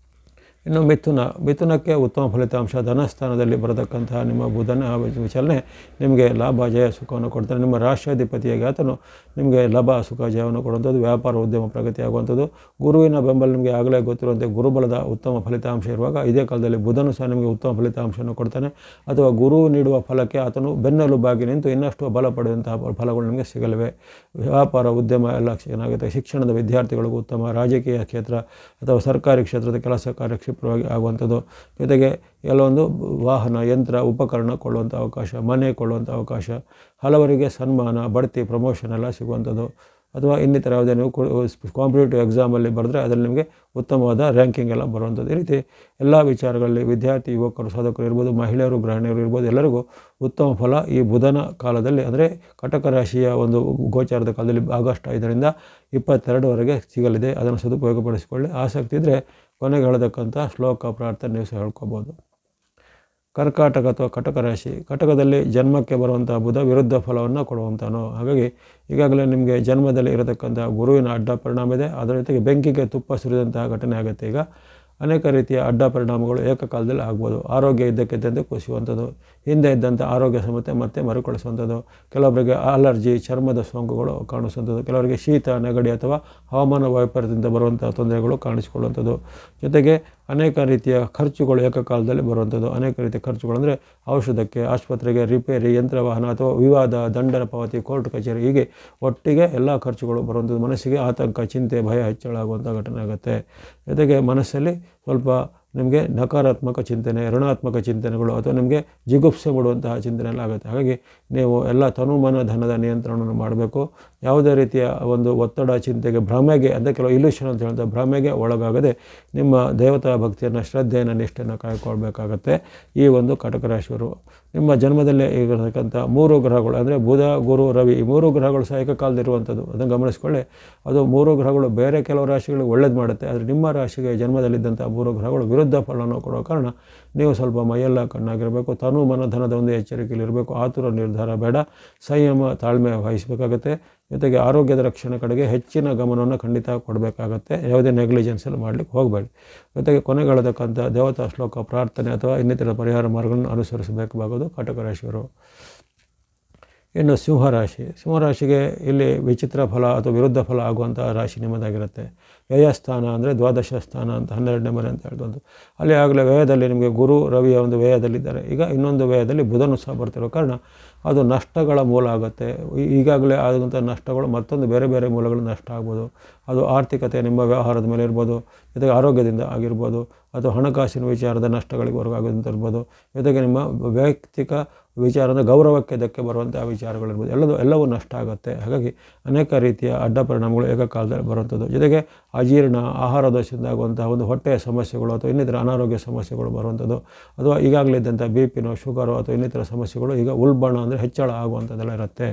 ಇನ್ನು ಮಿಥುನಕ್ಕೆ ಉತ್ತಮ ಫಲಿತಾಂಶ, ಧನಸ್ಥಾನದಲ್ಲಿ ಬರತಕ್ಕಂತಹ ನಿಮ್ಮ ಬುಧನ ವಿಚಲನೆ ನಿಮಗೆ ಲಾಭ, ಜಯ, ಸುಖವನ್ನು ಕೊಡ್ತಾನೆ. ನಿಮ್ಮ ರಾಷ್ಟ್ರಾಧಿಪತಿಯಾಗಿ ಆತನು ನಿಮಗೆ ಲಾಭ, ಸುಖ, ಜಯವನ್ನು ಕೊಡುವಂಥದ್ದು, ವ್ಯಾಪಾರ, ಉದ್ಯಮ ಪ್ರಗತಿ ಆಗುವಂಥದ್ದು. ಗುರುವಿನ ಬೆಂಬಲ ನಿಮಗೆ ಆಗಲೇ ಗೊತ್ತಿರುವಂತೆ ಗುರುಬಲದ ಉತ್ತಮ ಫಲಿತಾಂಶ ಇರುವಾಗ ಇದೇ ಕಾಲದಲ್ಲಿ ಬುಧನು ಸಹ ನಿಮಗೆ ಉತ್ತಮ ಫಲಿತಾಂಶವನ್ನು ಕೊಡ್ತಾನೆ. ಅಥವಾ ಗುರು ನೀಡುವ ಫಲಕ್ಕೆ ಆತನು ಬೆನ್ನೆಲುಬಾಗಿ ನಿಂತು ಇನ್ನಷ್ಟು ಬಲ ಪಡೆಯುವಂತಹ ಫಲಗಳು ನಿಮಗೆ ಸಿಗಲಿವೆ. ವ್ಯಾಪಾರ, ಉದ್ಯಮ ಎಲ್ಲ ಚೆನ್ನಾಗುತ್ತೆ. ಶಿಕ್ಷಣದ ವಿದ್ಯಾರ್ಥಿಗಳಿಗೂ ಉತ್ತಮ. ರಾಜಕೀಯ ಕ್ಷೇತ್ರ ಅಥವಾ ಸರ್ಕಾರಿ ಕ್ಷೇತ್ರದ ಕೆಲಸ ಕಾರ್ಯ ಕ್ಷಿಪ್ರವಾಗಿ ಆಗುವಂಥದ್ದು. ಜೊತೆಗೆ ಕೆಲವೊಂದು ವಾಹನ, ಯಂತ್ರ, ಉಪಕರಣ ಕೊಳ್ಳುವಂಥ ಅವಕಾಶ, ಮನೆ ಕೊಳ್ಳುವಂಥ ಅವಕಾಶ, ಹಲವರಿಗೆ ಸನ್ಮಾನ, ಬಡ್ತಿ, ಪ್ರಮೋಷನ್ ಎಲ್ಲ ಸಿಗುವಂಥದ್ದು. ಅಥವಾ ಇನ್ನಿತರ ಯಾವುದೇ ನೀವು ಕಾಂಪಿಟೇಟಿವ್ ಎಕ್ಸಾಮಲ್ಲಿ ಬರೆದ್ರೆ ಅದರಲ್ಲಿ ನಿಮಗೆ ಉತ್ತಮವಾದ ರ್ಯಾಂಕಿಂಗ್ ಎಲ್ಲ ಬರುವಂಥದ್ದು. ಈ ರೀತಿ ಎಲ್ಲ ವಿಚಾರಗಳಲ್ಲಿ ವಿದ್ಯಾರ್ಥಿ ಯುವಕರು ಸಾಧಕರು ಇರ್ಬೋದು, ಮಹಿಳೆಯರು ಗೃಹಿಣಿಯರು ಇರ್ಬೋದು, ಎಲ್ಲರಿಗೂ ಉತ್ತಮ ಫಲ ಈ ಬುಧನ ಕಾಲದಲ್ಲಿ ಅಂದರೆ ಕಟಕ ರಾಶಿಯ ಒಂದು ಗೋಚಾರದ ಕಾಲದಲ್ಲಿ ಆಗಸ್ಟ್ 5ರಿಂದ 22ವರೆಗೆ ಸಿಗಲಿದೆ. ಅದನ್ನು ಸದುಪಯೋಗಪಡಿಸಿಕೊಳ್ಳಿ. ಆಸಕ್ತಿ ಇದ್ದರೆ ಕೊನೆಗೆ ಹೇಳತಕ್ಕಂಥ ಶ್ಲೋಕ ಪ್ರಾರ್ಥನೆ ನೀವು ಸಹ ಹೇಳ್ಕೊಬೋದು. ಕರ್ಕಾಟಕ ಅಥವಾ ಕಟಕ ರಾಶಿ, ಕಟಕದಲ್ಲಿ ಜನ್ಮಕ್ಕೆ ಬರುವಂಥ ಬುಧ ವಿರುದ್ಧ ಫಲವನ್ನು ಕೊಡುವಂಥನು. ಹಾಗಾಗಿ ಈಗಾಗಲೇ ನಿಮಗೆ ಜನ್ಮದಲ್ಲಿ ಇರತಕ್ಕಂಥ ಗುರುವಿನ ಅಡ್ಡ ಪರಿಣಾಮ ಇದೆ. ಅದರ ಜೊತೆಗೆ ಬೆಂಕಿಗೆ ತುಪ್ಪ ಸುರಿದಂತಹ ಘಟನೆ ಆಗುತ್ತೆ. ಈಗ ಅನೇಕ ರೀತಿಯ ಅಡ್ಡ ಪರಿಣಾಮಗಳು ಏಕಕಾಲದಲ್ಲಿ ಆಗ್ಬೋದು. ಆರೋಗ್ಯ ಇದ್ದಕ್ಕಿದ್ದಂತೆ ಕುಸಿಯುವಂಥದ್ದು, ಹಿಂದೆ ಇದ್ದಂಥ ಆರೋಗ್ಯ ಸಮಸ್ಯೆ ಮತ್ತೆ ಮರುಕಳಿಸುವಂಥದ್ದು, ಕೆಲವರಿಗೆ ಅಲರ್ಜಿ, ಚರ್ಮದ ಸೋಂಕುಗಳು ಕಾಣಿಸುವಂಥದ್ದು, ಕೆಲವರಿಗೆ ಶೀತ, ನೆಗಡಿ ಅಥವಾ ಹವಾಮಾನ ವೈಪರೀತ್ಯದಿಂದ ಬರುವಂಥ ತೊಂದರೆಗಳು ಕಾಣಿಸಿಕೊಳ್ಳುವಂಥದ್ದು, ಜೊತೆಗೆ ಅನೇಕ ರೀತಿಯ ಖರ್ಚುಗಳು ಏಕಕಾಲದಲ್ಲಿ ಬರುವಂಥದ್ದು. ಅನೇಕ ರೀತಿಯ ಖರ್ಚುಗಳು ಅಂದರೆ ಔಷಧಕ್ಕೆ, ಆಸ್ಪತ್ರೆಗೆ, ರಿಪೇರಿ, ಯಂತ್ರವಾಹನ ಅಥವಾ ವಿವಾದ, ದಂಡನ ಪಾವತಿ, ಕೋರ್ಟ್ ಕಚೇರಿ, ಹೀಗೆ ಒಟ್ಟಿಗೆ ಎಲ್ಲ ಖರ್ಚುಗಳು ಬರುವಂಥದ್ದು. ಮನಸ್ಸಿಗೆ ಆತಂಕ, ಚಿಂತೆ, ಭಯ ಹೆಚ್ಚಳ ಆಗುವಂಥ ಘಟನೆ ಆಗುತ್ತೆ. ಜೊತೆಗೆ ಮನಸ್ಸಲ್ಲಿ ಸ್ವಲ್ಪ ನಿಮಗೆ ನಕಾರಾತ್ಮಕ ಚಿಂತನೆ, ಋಣಾತ್ಮಕ ಚಿಂತನೆಗಳು ಅಥವಾ ನಿಮಗೆ ಜಿಗುಪ್ಸೆ ಮೂಡುವಂತಹ ಚಿಂತನೆ ಎಲ್ಲ ಆಗುತ್ತೆ. ಹಾಗಾಗಿ ನೀವು ಎಲ್ಲ ತನುಮನ ಧನದ ನಿಯಂತ್ರಣವನ್ನು ಮಾಡಬೇಕು. ಯಾವುದೇ ರೀತಿಯ ಒಂದು ಒತ್ತಡ, ಚಿಂತೆಗೆ, ಭ್ರಮೆಗೆ ಅಂದರೆ ಕೆಲವು ಇಲ್ಯೂಷನ್ ಅಂತ ಹೇಳುವಂಥ ಭ್ರಮೆಗೆ ಒಳಗಾಗದೆ ನಿಮ್ಮ ದೇವತಾ ಭಕ್ತಿಯನ್ನು, ಶ್ರದ್ಧೆಯನ್ನು, ನಿಷ್ಠೆಯನ್ನು ಕಾಯ್ಕೊಳ್ಬೇಕಾಗತ್ತೆ ಈ ಒಂದು ಕಟಕ ರಾಶಿಯವರು. ನಿಮ್ಮ ಜನ್ಮದಲ್ಲೇ ಇರತಕ್ಕಂಥ 3 ಗ್ರಹಗಳು ಅಂದರೆ ಬುಧ, ಗುರು, ರವಿ, ಈ 3 ಗ್ರಹಗಳು ಸಹ ಏಕಕಾಲದಲ್ಲಿರುವಂಥದ್ದು. ಅದನ್ನು ಗಮನಿಸ್ಕೊಳ್ಳಿ. ಅದು 3 ಗ್ರಹಗಳು ಬೇರೆ ಕೆಲವು ರಾಶಿಗಳಿಗೆ ಒಳ್ಳೇದು ಮಾಡುತ್ತೆ, ಆದರೆ ನಿಮ್ಮ ರಾಶಿಗೆ ಜನ್ಮದಲ್ಲಿದ್ದಂಥ 3 ಗ್ರಹಗಳು ವಿರುದ್ಧ ಫಲವನ್ನು ಕೊಡೋ ಕಾರಣ ನೀವು ಸ್ವಲ್ಪ ಮೈಯೆಲ್ಲ ಕಣ್ಣಾಗಿರಬೇಕು. ತನು ಮನ ಧನದ ಒಂದು ಎಚ್ಚರಿಕೆಯಲ್ಲಿರಬೇಕು. ಆತುರ ನಿರ್ಧಾರ ಬೇಡ, ಸಂಯಮ, ತಾಳ್ಮೆ ವಹಿಸಬೇಕಾಗತ್ತೆ. ಜೊತೆಗೆ ಆರೋಗ್ಯದ ರಕ್ಷಣೆ ಕಡೆಗೆ ಹೆಚ್ಚಿನ ಗಮನವನ್ನು ಖಂಡಿತ ಕೊಡಬೇಕಾಗತ್ತೆ. ಯಾವುದೇ ನೆಗ್ಲಿಜೆನ್ಸಲ್ಲಿ ಮಾಡಲಿಕ್ಕೆ ಹೋಗಬೇಡಿ. ಜೊತೆಗೆ ಕೊನೆಗಳತಕ್ಕಂಥ ದೇವತಾ ಶ್ಲೋಕ ಪ್ರಾರ್ಥನೆ ಅಥವಾ ಇನ್ನಿತರ ಪರಿಹಾರ ಮಾರ್ಗಗಳನ್ನು ಅನುಸರಿಸಬೇಕಾಗೋದು ಕಟಕ ರಾಶಿಯವರು. ಇನ್ನು ಸಿಂಹರಾಶಿ, ಸಿಂಹರಾಶಿಗೆ ಇಲ್ಲಿ ವಿಚಿತ್ರ ಫಲ ಅಥವಾ ವಿರುದ್ಧ ಫಲ ಆಗುವಂಥ ರಾಶಿ ನಿಮ್ಮದಾಗಿರುತ್ತೆ. ವ್ಯಯಸ್ಥಾನ ಅಂದರೆ ದ್ವಾದಶ ಸ್ಥಾನ ಅಂತ 12ನೇ ಮನೆ ಅಂತ ಹೇಳ್ಬೋದು. ಅಲ್ಲಿ ಆಗಲೇ ವ್ಯಯದಲ್ಲಿ ನಿಮಗೆ ಗುರು, ರವಿಯ ಒಂದು ವ್ಯಯದಲ್ಲಿದ್ದಾರೆ. ಈಗ ಇನ್ನೊಂದು ವ್ಯಯದಲ್ಲಿ ಬುಧನು ಸಹ ಬರ್ತಿರೋ ಕಾರಣ ಅದು ನಷ್ಟಗಳ ಮೂಲ ಆಗುತ್ತೆ. ಈಗಾಗಲೇ ಆದಂಥ ನಷ್ಟಗಳು ಮತ್ತೊಂದು ಬೇರೆ ಬೇರೆ ಮೂಲಗಳು ನಷ್ಟ ಆಗ್ಬೋದು. ಅದು ಆರ್ಥಿಕತೆ, ನಿಮ್ಮ ವ್ಯವಹಾರದ ಮೇಲೆ ಇರ್ಬೋದು, ಜೊತೆಗೆ ಆರೋಗ್ಯದಿಂದ ಆಗಿರ್ಬೋದು, ಅಥವಾ ಹಣಕಾಸಿನ ವಿಚಾರದ ನಷ್ಟಗಳಿಗೆ ಹೊರಗಾಗೋದಂತ ಇರ್ಬೋದು, ಜೊತೆಗೆ ನಿಮ್ಮ ವೈಯಕ್ತಿಕ ವಿಚಾರದ ಗೌರವಕ್ಕೆ ಧಕ್ಕೆ ಬರುವಂಥ ವಿಚಾರಗಳಿರ್ಬೋದು, ಎಲ್ಲವೂ ನಷ್ಟ ಆಗುತ್ತೆ. ಹಾಗಾಗಿ ಅನೇಕ ರೀತಿಯ ಅಡ್ಡ ಪರಿಣಾಮಗಳು ಏಕಕಾಲದಲ್ಲಿ ಬರುವಂಥದ್ದು. ಜೊತೆಗೆ ಅಜೀರ್ಣ, ಆಹಾರ ದೋಷದಿಂದ ಆಗುವಂಥ ಒಂದು ಹೊಟ್ಟೆಯ ಸಮಸ್ಯೆಗಳು ಅಥವಾ ಇನ್ನಿತರ ಅನಾರೋಗ್ಯ ಸಮಸ್ಯೆಗಳು ಬರುವಂಥದ್ದು, ಅಥವಾ ಈಗಾಗಲೇ ಇದ್ದಂಥ BP-ನೋ, ಶುಗರು ಅಥವಾ ಇನ್ನಿತರ ಸಮಸ್ಯೆಗಳು ಈಗ ಉಲ್ಬಣ ಅಂದರೆ ಹೆಚ್ಚಳ ಆಗುವಂಥದ್ದೆಲ್ಲ ಇರುತ್ತೆ.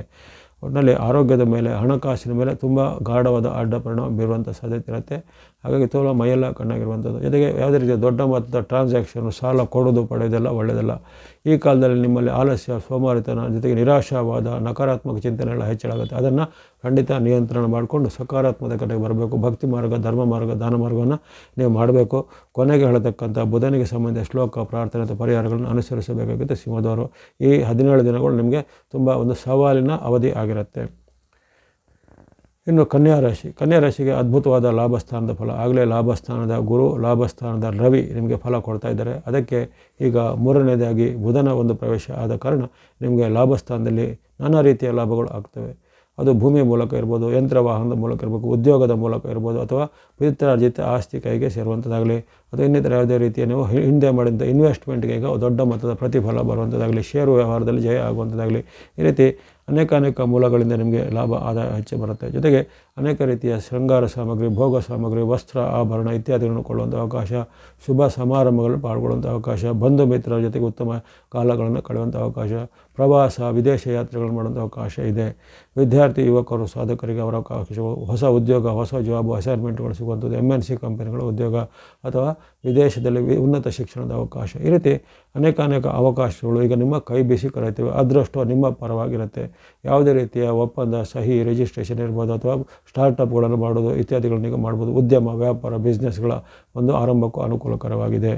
ಒಟ್ಟಿನಲ್ಲಿ ಆರೋಗ್ಯದ ಮೇಲೆ, ಹಣಕಾಸಿನ ಮೇಲೆ ತುಂಬ ಗಾಢವಾದ ಅಡ್ಡ ಪರಿಣಾಮ ಬೀರುವಂಥ ಸಾಧ್ಯತೆ ಇರುತ್ತೆ. ಹಾಗಾಗಿ ತೋಲ ಮೈಯೆಲ್ಲ ಕಣ್ಣಾಗಿರುವಂಥದ್ದು. ಜೊತೆಗೆ ಯಾವುದೇ ರೀತಿಯ ದೊಡ್ಡ ಮೊತ್ತದ ಟ್ರಾನ್ಸಾಕ್ಷನು, ಸಾಲ ಕೊಡೋದು ಪಡೆಯೋದೆಲ್ಲ ಒಳ್ಳೆಯದಲ್ಲ. ಈ ಕಾಲದಲ್ಲಿ ನಿಮ್ಮಲ್ಲಿ ಆಲಸ್ಯ, ಸೋಮಾರಿತನ, ಜೊತೆಗೆ ನಿರಾಶಾವಾದ, ನಕಾರಾತ್ಮಕ ಚಿಂತನೆ ಎಲ್ಲ ಹೆಚ್ಚಳಾಗುತ್ತೆ. ಅದನ್ನು ಖಂಡಿತ ನಿಯಂತ್ರಣ ಮಾಡಿಕೊಂಡು ಸಕಾರಾತ್ಮಕ ಕಡೆಗೆ ಬರಬೇಕು. ಭಕ್ತಿ ಮಾರ್ಗ, ಧರ್ಮ ಮಾರ್ಗ, ದಾನ ಮಾರ್ಗವನ್ನು ನೀವು ಮಾಡಬೇಕು. ಕೊನೆಗೆ ಹೇಳತಕ್ಕಂಥ ಬುಧನಿಗೆ ಸಂಬಂಧಿಸಿದ ಶ್ಲೋಕ ಪ್ರಾರ್ಥನೆ ಅಥವಾ ಪರಿಹಾರಗಳನ್ನು ಅನುಸರಿಸಬೇಕಾಗುತ್ತೆ ಸಿಂಹದವರು. ಈ 17 ದಿನಗಳು ನಿಮಗೆ ತುಂಬ ಒಂದು ಸವಾಲಿನ ಅವಧಿ ಆಗಿರುತ್ತೆ. ಇನ್ನು ಕನ್ಯಾ ರಾಶಿ, ಕನ್ಯಾ ರಾಶಿಗೆ ಅದ್ಭುತವಾದ ಲಾಭಸ್ಥಾನದ ಫಲ. ಆಗಲೇ ಲಾಭಸ್ಥಾನದ ಗುರು, ಲಾಭಸ್ಥಾನದ ರವಿ ನಿಮಗೆ ಫಲ ಕೊಡ್ತಾ ಇದ್ದಾರೆ. ಅದಕ್ಕೆ ಈಗ 3ನೇದಾಗಿ ಬುಧನ ಒಂದು ಪ್ರವೇಶ ಆದ ಕಾರಣ ನಿಮಗೆ ಲಾಭಸ್ಥಾನದಲ್ಲಿ ನಾನಾ ರೀತಿಯ ಲಾಭಗಳು ಆಗ್ತವೆ. ಅದು ಭೂಮಿಯ ಮೂಲಕ ಇರ್ಬೋದು, ಯಂತ್ರವಾಹನದ ಮೂಲಕ ಇರಬೇಕು, ಉದ್ಯೋಗದ ಮೂಲಕ ಇರ್ಬೋದು, ಅಥವಾ ಪಿತ್ರಾರ್ಜಿತ ಆಸ್ತಿ ಕೈಗೆ ಸೇರುವಂಥದ್ದಾಗಲಿ, ಅಥವಾ ಇನ್ನಿತರ ಯಾವುದೇ ರೀತಿಯ ನೀವು ಹಿಂದೆ ಮಾಡಿದಂಥ ಇನ್ವೆಸ್ಟ್ಮೆಂಟ್ಗೆ ಈಗ ದೊಡ್ಡ ಮೊತ್ತದ ಪ್ರತಿಫಲ ಬರುವಂಥದ್ದಾಗಲಿ, ಷೇರು ವ್ಯವಹಾರದಲ್ಲಿ ಜಯ ಆಗುವಂಥದ್ದಾಗಲಿ, ಈ ರೀತಿ ಅನೇಕ ಮೂಲಗಳಿಂದ ನಿಮಗೆ ಲಾಭ, ಆದಾಯ ಹೆಚ್ಚು ಬರುತ್ತೆ. ಜೊತೆಗೆ ಅನೇಕ ರೀತಿಯ ಶೃಂಗಾರ ಸಾಮಗ್ರಿ, ಭೋಗ ಸಾಮಗ್ರಿ, ವಸ್ತ್ರ, ಆಭರಣ ಇತ್ಯಾದಿಗಳನ್ನು ಕೊಳ್ಳುವಂಥ ಅವಕಾಶ, ಶುಭ ಸಮಾರಂಭಗಳಲ್ಲಿ ಪಾಲ್ಗೊಳ್ಳುವಂಥ ಅವಕಾಶ, ಬಂಧು ಮಿತ್ರರ ಜೊತೆಗೆ ಉತ್ತಮ ಕಾಲಗಳನ್ನು ಕಳೆಯುವಂಥ ಅವಕಾಶ, ಪ್ರವಾಸ, ವಿದೇಶ ಯಾತ್ರೆಗಳನ್ನು ಮಾಡುವಂಥ ಅವಕಾಶ ಇದೆ. ವಿದ್ಯಾರ್ಥಿ ಯುವಕರು ಸಾಧಕರಿಗೆ ಅವರ ಅವಕಾಶಗಳು, ಹೊಸ ಉದ್ಯೋಗ, ಹೊಸ ಜಾಬು, ಅಸೈನ್ಮೆಂಟ್ಗಳು ಸಿಗುವಂಥದ್ದು, MNC ಕಂಪನಿಗಳ ಉದ್ಯೋಗ ಅಥವಾ ವಿದೇಶದಲ್ಲಿ ಉನ್ನತ ಶಿಕ್ಷಣದ ಅವಕಾಶ, ಈ ರೀತಿ ಅನೇಕ ಅವಕಾಶಗಳು ಈಗ ನಿಮ್ಮ ಕೈ ಬೀಸಿ ಕರೆಯುತ್ತವೆ. ಅದೃಷ್ಟ ನಿಮ್ಮ ಪರವಾಗಿರುತ್ತೆ. ಯಾವುದೇ ರೀತಿಯ ಒಪ್ಪಂದ, ಸಹಿ, ರಿಜಿಸ್ಟ್ರೇಷನ್ ಇರ್ಬೋದು, ಅಥವಾ ಸ್ಟಾರ್ಟಪ್ಗಳನ್ನು ಮಾಡೋದು ಇತ್ಯಾದಿಗಳನ್ನ ಈಗ ಮಾಡ್ಬೋದು. ಉದ್ಯಮ, ವ್ಯಾಪಾರ, ಬಿಸ್ನೆಸ್ಗಳ ಒಂದು ಆರಂಭಕ್ಕೂ ಅನುಕೂಲಕರವಾಗಿದೆ.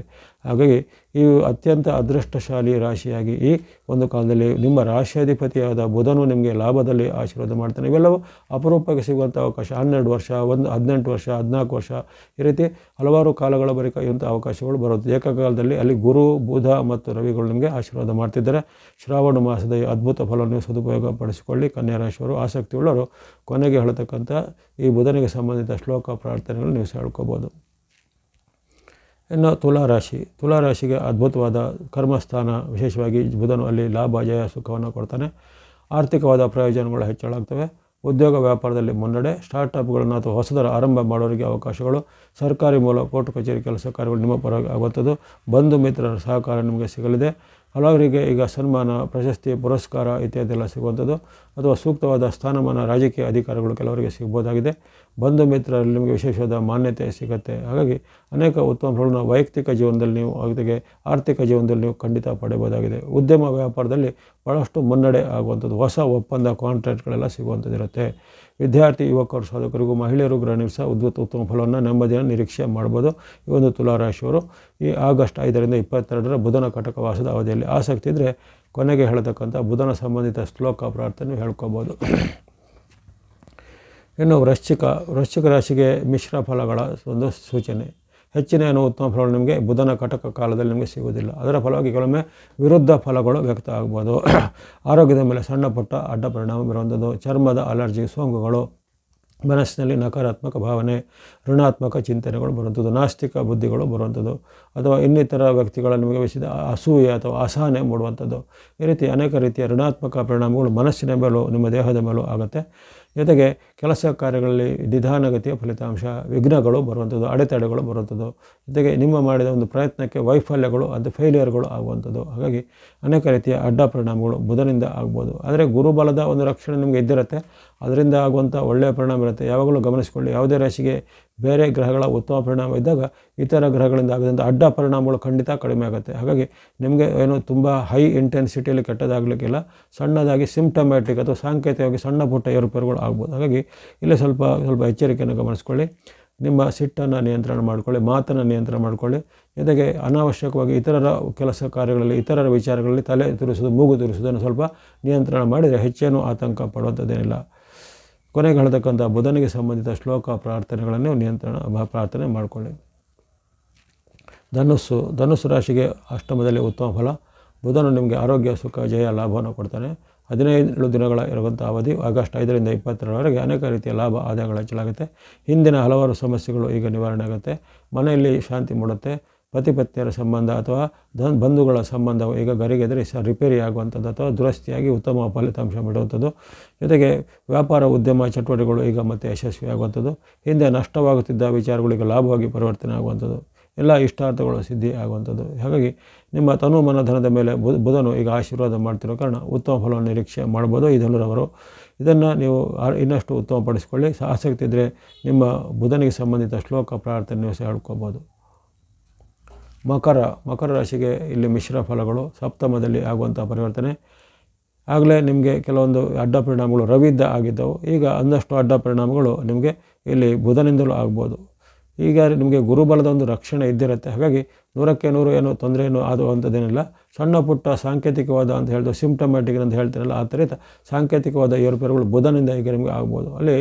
ಹಾಗಾಗಿ ಈ ಅತ್ಯಂತ ಅದೃಷ್ಟಶಾಲಿ ರಾಶಿಯಾಗಿ ಈ ಒಂದು ಕಾಲದಲ್ಲಿ ನಿಮ್ಮ ರಾಶಿಯಾಧಿಪತಿಯಾದ ಬುಧನು ನಿಮಗೆ ಲಾಭದಲ್ಲಿ ಆಶೀರ್ವಾದ ಮಾಡ್ತಾನೆ. ಇವೆಲ್ಲವೂ ಅಪರೂಪಕ್ಕೆ ಸಿಗುವಂಥ ಅವಕಾಶ. 12 ವರ್ಷ, 18 ವರ್ಷ, 14 ವರ್ಷ, ಈ ರೀತಿ ಹಲವಾರು ಕಾಲಗಳ ಬಳಿಕ ಇಂಥ ಅವಕಾಶಗಳು ಬರುತ್ತೆ. ಏಕಕಾಲದಲ್ಲಿ ಅಲ್ಲಿ ಗುರು, ಬುಧ ಮತ್ತು ರವಿಗಳು ನಿಮಗೆ ಆಶೀರ್ವಾದ ಮಾಡ್ತಿದ್ದಾರೆ. ಶ್ರಾವಣ ಮಾಸದ ಈ ಅದ್ಭುತ ಫಲವನ್ನು ಸದುಪಯೋಗ ಪಡಿಸಿಕೊಳ್ಳಿ. ಕನ್ಯಾ ರಾಶಿಯವರು, ಆಸಕ್ತಿ ಉಳ್ಳವರು ಕೊನೆಗೆ ಹೇಳತಕ್ಕಂಥ ಈ ಬುಧನಿಗೆ ಸಂಬಂಧಿತ ಶ್ಲೋಕ ಪ್ರಾರ್ಥನೆಗಳು ನೀವು ಹೇಳ್ಕೋಬೋದು. ಇನ್ನು ತುಲಾರಾಶಿಗೆ ಅದ್ಭುತವಾದ ಕರ್ಮಸ್ಥಾನ, ವಿಶೇಷವಾಗಿ ಬುಧನು ಅಲ್ಲಿ ಲಾಭ, ಜಯ, ಸುಖವನ್ನು ಕೊಡ್ತಾನೆ. ಆರ್ಥಿಕವಾದ ಪ್ರಯೋಜನಗಳು ಹೆಚ್ಚಳಾಗ್ತವೆ. ಉದ್ಯೋಗ ವ್ಯಾಪಾರದಲ್ಲಿ ಮುನ್ನಡೆ, ಸ್ಟಾರ್ಟಪ್ಗಳನ್ನು ಅಥವಾ ಹೊಸದರ ಆರಂಭ ಮಾಡೋರಿಗೆ ಅವಕಾಶಗಳು, ಸರ್ಕಾರಿ ಮೂಲ ಕೋರ್ಟ್ ಕಚೇರಿ ಕೆಲಸ ಕಾರ್ಯಗಳು ನಿಮ್ಮ ಪರವಾಗಿ ಆಗುವಂಥದ್ದು, ಬಂಧು ಮಿತ್ರರ ಸಹಕಾರ ನಿಮಗೆ ಸಿಗಲಿದೆ. ಹಲವರಿಗೆ ಈಗ ಸನ್ಮಾನ, ಪ್ರಶಸ್ತಿ, ಪುರಸ್ಕಾರ ಇತ್ಯಾದಿ ಎಲ್ಲ ಸಿಗುವಂಥದ್ದು ಅಥವಾ ಸೂಕ್ತವಾದ ಸ್ಥಾನಮಾನ, ರಾಜಕೀಯ ಅಧಿಕಾರಗಳು ಕೆಲವರಿಗೆ ಸಿಗ್ಬೋದಾಗಿದೆ. ಬಂಧು ಮಿತ್ರರಲ್ಲಿ ನಿಮಗೆ ವಿಶೇಷವಾದ ಮಾನ್ಯತೆ ಸಿಗುತ್ತೆ. ಹಾಗಾಗಿ ಅನೇಕ ಉತ್ತಮ ಫಲಗಳನ್ನು ವೈಯಕ್ತಿಕ ಜೀವನದಲ್ಲಿ ನೀವು ಜೊತೆಗೆ ಆರ್ಥಿಕ ಜೀವನದಲ್ಲಿ ನೀವು ಖಂಡಿತ ಪಡೆಯಬಹುದಾಗಿದೆ. ಉದ್ಯಮ ವ್ಯಾಪಾರದಲ್ಲಿ ಭಾಳಷ್ಟು ಮುನ್ನಡೆ ಆಗುವಂಥದ್ದು, ಹೊಸ ಒಪ್ಪಂದ ಕಾಂಟ್ರಾಕ್ಟ್ಗಳೆಲ್ಲ ಸಿಗುವಂಥದ್ದು ಇರುತ್ತೆ. ವಿದ್ಯಾರ್ಥಿ, ಯುವಕರು, ಸಾಧಕರಿಗೂ ಮಹಿಳೆಯರು, ಗೃಹಿಣಿಯರು ಸಹ ಉತ್ತಮ ಫಲವನ್ನು ನೆಮ್ಮದಿಯನ್ನು ನಿರೀಕ್ಷೆ ಮಾಡ್ಬೋದು. ಈ ಒಂದು ತುಲಾರಾಶಿಯವರು ಈ ಆಗಸ್ಟ್ 5ರಿಂದ 22 ಬುಧನ ಕಟಕವಾಸದ ಅವಧಿಯಲ್ಲಿ ಆಸಕ್ತಿ ಇದ್ದರೆ ಕೊನೆಗೆ ಹೇಳ್ತಕ್ಕಂಥ ಬುಧನ ಸಂಬಂಧಿತ ಶ್ಲೋಕ ಪ್ರಾರ್ಥನೆ ಹೇಳ್ಕೊಬೋದು. ಇನ್ನು ವೃಶ್ಚಿಕ ರಾಶಿಗೆ ಮಿಶ್ರ ಫಲಗಳ ಒಂದು ಸೂಚನೆ. ಹೆಚ್ಚಿನ ಉತ್ತಮ ಫಲಗಳು ನಿಮಗೆ ಬುಧನ ಕಟಕ ಕಾಲದಲ್ಲಿ ನಿಮಗೆ ಸಿಗುವುದಿಲ್ಲ. ಅದರ ಫಲವಾಗಿ ಕೆಲವೊಮ್ಮೆ ವಿರುದ್ಧ ಫಲಗಳು ವ್ಯಕ್ತ ಆಗ್ಬೋದು. ಆರೋಗ್ಯದ ಮೇಲೆ ಸಣ್ಣ ಪುಟ್ಟ ಅಡ್ಡ ಪರಿಣಾಮ ಬೀರುವಂಥದ್ದು, ಚರ್ಮದ ಅಲರ್ಜಿ, ಸೋಂಕುಗಳು, ಮನಸ್ಸಿನಲ್ಲಿ ನಕಾರಾತ್ಮಕ ಭಾವನೆ, ಋಣಾತ್ಮಕ ಚಿಂತನೆಗಳು ಬರುವಂಥದ್ದು, ನಾಸ್ತಿಕ ಬುದ್ಧಿಗಳು ಬರುವಂಥದ್ದು ಅಥವಾ ಇನ್ನಿತರ ವ್ಯಕ್ತಿಗಳ ನಿಮಗೆ ವಹಿಸಿದ ಅಸೂಯೆ ಅಥವಾ ಅಸಹನೆ ಮೂಡುವಂಥದ್ದು. ಈ ರೀತಿ ಅನೇಕ ರೀತಿಯ ಋಣಾತ್ಮಕ ಪರಿಣಾಮಗಳು ಮನಸ್ಸಿನ ಮೇಲೂ ನಿಮ್ಮ ದೇಹದ ಮೇಲೂ ಆಗುತ್ತೆ. ಜೊತೆಗೆ ಕೆಲಸ ಕಾರ್ಯಗಳಲ್ಲಿ ನಿಧಾನಗತಿಯ ಫಲಿತಾಂಶ, ವಿಘ್ನಗಳು ಬರುವಂಥದ್ದು, ಅಡೆತಡೆಗಳು ಬರುವಂಥದ್ದು, ಜೊತೆಗೆ ನಿಮ್ಮ ಮಾಡಿದ ಒಂದು ಪ್ರಯತ್ನಕ್ಕೆ ವೈಫಲ್ಯಗಳು ಅದು ಫೇಲಿಯರ್ಗಳು ಆಗುವಂಥದ್ದು. ಹಾಗಾಗಿ ಅನೇಕ ರೀತಿಯ ಅಡ್ಡ ಪರಿಣಾಮಗಳು ಬುಧನಿಂದ ಆಗ್ಬೋದು. ಆದರೆ ಗುರುಬಲದ ಒಂದು ರಕ್ಷಣೆ ನಿಮಗೆ ಇದ್ದಿರುತ್ತೆ, ಅದರಿಂದ ಆಗುವಂಥ ಒಳ್ಳೆಯ ಪರಿಣಾಮ ಇರುತ್ತೆ. ಯಾವಾಗಲೂ ಗಮನಿಸಿಕೊಳ್ಳಿ, ಯಾವುದೇ ರಾಶಿಗೆ ಬೇರೆ ಗ್ರಹಗಳ ಉತ್ತಮ ಪರಿಣಾಮ ಇದ್ದಾಗ ಇತರ ಗ್ರಹಗಳಿಂದ ಆಗದಂಥ ಅಡ್ಡ ಪರಿಣಾಮಗಳು ಖಂಡಿತ ಕಡಿಮೆ ಆಗುತ್ತೆ. ಹಾಗಾಗಿ ನಿಮಗೆ ಏನು ತುಂಬ ಹೈ ಇಂಟೆನ್ಸಿಟಿಯಲ್ಲಿ ಕೆಟ್ಟದಾಗಲಿಕ್ಕಿಲ್ಲ, ಸಣ್ಣದಾಗಿ ಸಿಂಪ್ಟಮ್ಯಾಟಿಕ್ ಅಥವಾ ಸಾಂಕೇತಿಕವಾಗಿ ಸಣ್ಣ ಪುಟ್ಟ ಏರುಪೇರುಗಳು ಆಗ್ಬೋದು. ಹಾಗಾಗಿ ಇಲ್ಲಿ ಸ್ವಲ್ಪ ಎಚ್ಚರಿಕೆಯನ್ನು ಗಮನಿಸ್ಕೊಳ್ಳಿ. ನಿಮ್ಮ ಸಿಟ್ಟನ್ನು ನಿಯಂತ್ರಣ ಮಾಡಿಕೊಳ್ಳಿ, ಮಾತನ್ನು ನಿಯಂತ್ರಣ ಮಾಡಿಕೊಳ್ಳಿ. ಜೊತೆಗೆ ಅನಾವಶ್ಯಕವಾಗಿ ಇತರರ ಕೆಲಸ ಕಾರ್ಯಗಳಲ್ಲಿ, ಇತರರ ವಿಚಾರಗಳಲ್ಲಿ ತಲೆ ತುರಿಸೋದು, ಮೂಗು ತುರಿಸೋದನ್ನು ಸ್ವಲ್ಪ ನಿಯಂತ್ರಣ ಮಾಡಿದರೆ ಹೆಚ್ಚೇನು ಆತಂಕ ಪಡುವಂಥದ್ದೇನಿಲ್ಲ. ಕೊನೆಗೆ ಹೇಳ್ತಕ್ಕಂಥ ಬುಧನಿಗೆ ಸಂಬಂಧಿತ ಶ್ಲೋಕ ಪ್ರಾರ್ಥನೆಗಳನ್ನು ಪ್ರಾರ್ಥನೆ ಮಾಡಿಕೊಳ್ಳಿ. ಧನುಸ್ಸು ರಾಶಿಗೆ ಅಷ್ಟಮದಲ್ಲಿ ಉತ್ತಮ ಫಲ. ಬುಧನು ನಿಮಗೆ ಆರೋಗ್ಯ, ಸುಖ, ಜಯ, ಲಾಭವನ್ನು ಕೊಡ್ತಾನೆ. 15 ದಿನಗಳ ಇರುವಂಥ ಅವಧಿ ಆಗಸ್ಟ್ 5ರಿಂದ 22ರವರೆಗೆ ಅನೇಕ ರೀತಿಯ ಲಾಭ ಆದಾಯಗಳು ಹೆಚ್ಚಲಾಗುತ್ತೆ. ಹಿಂದಿನ ಹಲವಾರು ಸಮಸ್ಯೆಗಳು ಈಗ ನಿವಾರಣೆ ಆಗುತ್ತೆ. ಮನೆಯಲ್ಲಿ ಶಾಂತಿ ಮೂಡುತ್ತೆ. ಪತಿಪತ್ನಿಯರ ಸಂಬಂಧ ಅಥವಾ ಬಂಧುಗಳ ಸಂಬಂಧವು ಈಗ ಗರಿಗೆದರಿ ರಿಪೇರಿ ಆಗುವಂಥದ್ದು ಅಥವಾ ದುರಸ್ತಿಯಾಗಿ ಉತ್ತಮ ಫಲಿತಾಂಶ ನೀಡುವಂಥದ್ದು. ಜೊತೆಗೆ ವ್ಯಾಪಾರ, ಉದ್ಯಮ ಚಟುವಟಿಕೆಗಳು ಈಗ ಮತ್ತೆ ಯಶಸ್ವಿಯಾಗುವಂಥದ್ದು. ಹಿಂದೆ ನಷ್ಟವಾಗುತ್ತಿದ್ದ ವಿಚಾರಗಳು ಈಗ ಲಾಭವಾಗಿ ಪರಿವರ್ತನೆ ಆಗುವಂಥದ್ದು. ಎಲ್ಲ ಇಷ್ಟಾರ್ಥಗಳು ಸಿದ್ಧಿ ಆಗುವಂಥದ್ದು. ಹಾಗಾಗಿ ನಿಮ್ಮ ತನು ಮನಧನದ ಮೇಲೆ ಬುಧನು ಈಗ ಆಶೀರ್ವಾದ ಮಾಡ್ತಿರೋ ಕಾರಣ ಉತ್ತಮ ಫಲವನ್ನು ನಿರೀಕ್ಷೆ ಮಾಡ್ಬೋದು ಈ ಧನುರವರು. ಇದನ್ನು ನೀವು ಇನ್ನಷ್ಟು ಉತ್ತಮಪಡಿಸಿಕೊಳ್ಳಿ. ಆಸಕ್ತಿ ಇದ್ದರೆ ನಿಮ್ಮ ಬುಧನಿಗೆ ಸಂಬಂಧಿತ ಶ್ಲೋಕ ಪ್ರಾರ್ಥನೆ ನೀವು ಸಹ ಹೇಳ್ಕೊಬೋದು. ಮಕರ ರಾಶಿಗೆ ಇಲ್ಲಿ ಮಿಶ್ರ ಫಲಗಳು. ಸಪ್ತಮದಲ್ಲಿ ಆಗುವಂಥ ಪರಿವರ್ತನೆ. ಆಗಲೇ ನಿಮಗೆ ಕೆಲವೊಂದು ಅಡ್ಡ ಪರಿಣಾಮಗಳು ರವಿಯಿಂದ ಆಗಿದ್ದವು. ಈಗ ಒಂದಷ್ಟು ಅಡ್ಡ ಪರಿಣಾಮಗಳು ನಿಮಗೆ ಇಲ್ಲಿ ಬುಧನಿಂದಲೂ ಆಗ್ಬೋದು. ಈಗ ನಿಮಗೆ ಗುರುಬಲದ ಒಂದು ರಕ್ಷಣೆ ಇದ್ದಿರುತ್ತೆ. ಹಾಗಾಗಿ 100ಕ್ಕೆ 100 ಏನೋ ತೊಂದರೆ ಏನೋ ಆಗುವಂಥದ್ದೇನಿಲ್ಲ. ಸಣ್ಣ ಪುಟ್ಟ ಸಾಂಕೇತಿಕವಾದ ಅಂತ ಹೇಳಿದ್ರು, ಸಿಂಪ್ಟಮ್ಯಾಟಿಕ್ ಅಂತ ಹೇಳ್ತಾರಲ್ಲ, ಆ ಥರ ಸಾಂಕೇತಿಕವಾದ ಏರುಪೇರುಗಳು ಬುಧನಿಂದ ಈಗ ನಿಮಗೆ ಆಗ್ಬೋದು. ಅಲ್ಲಿ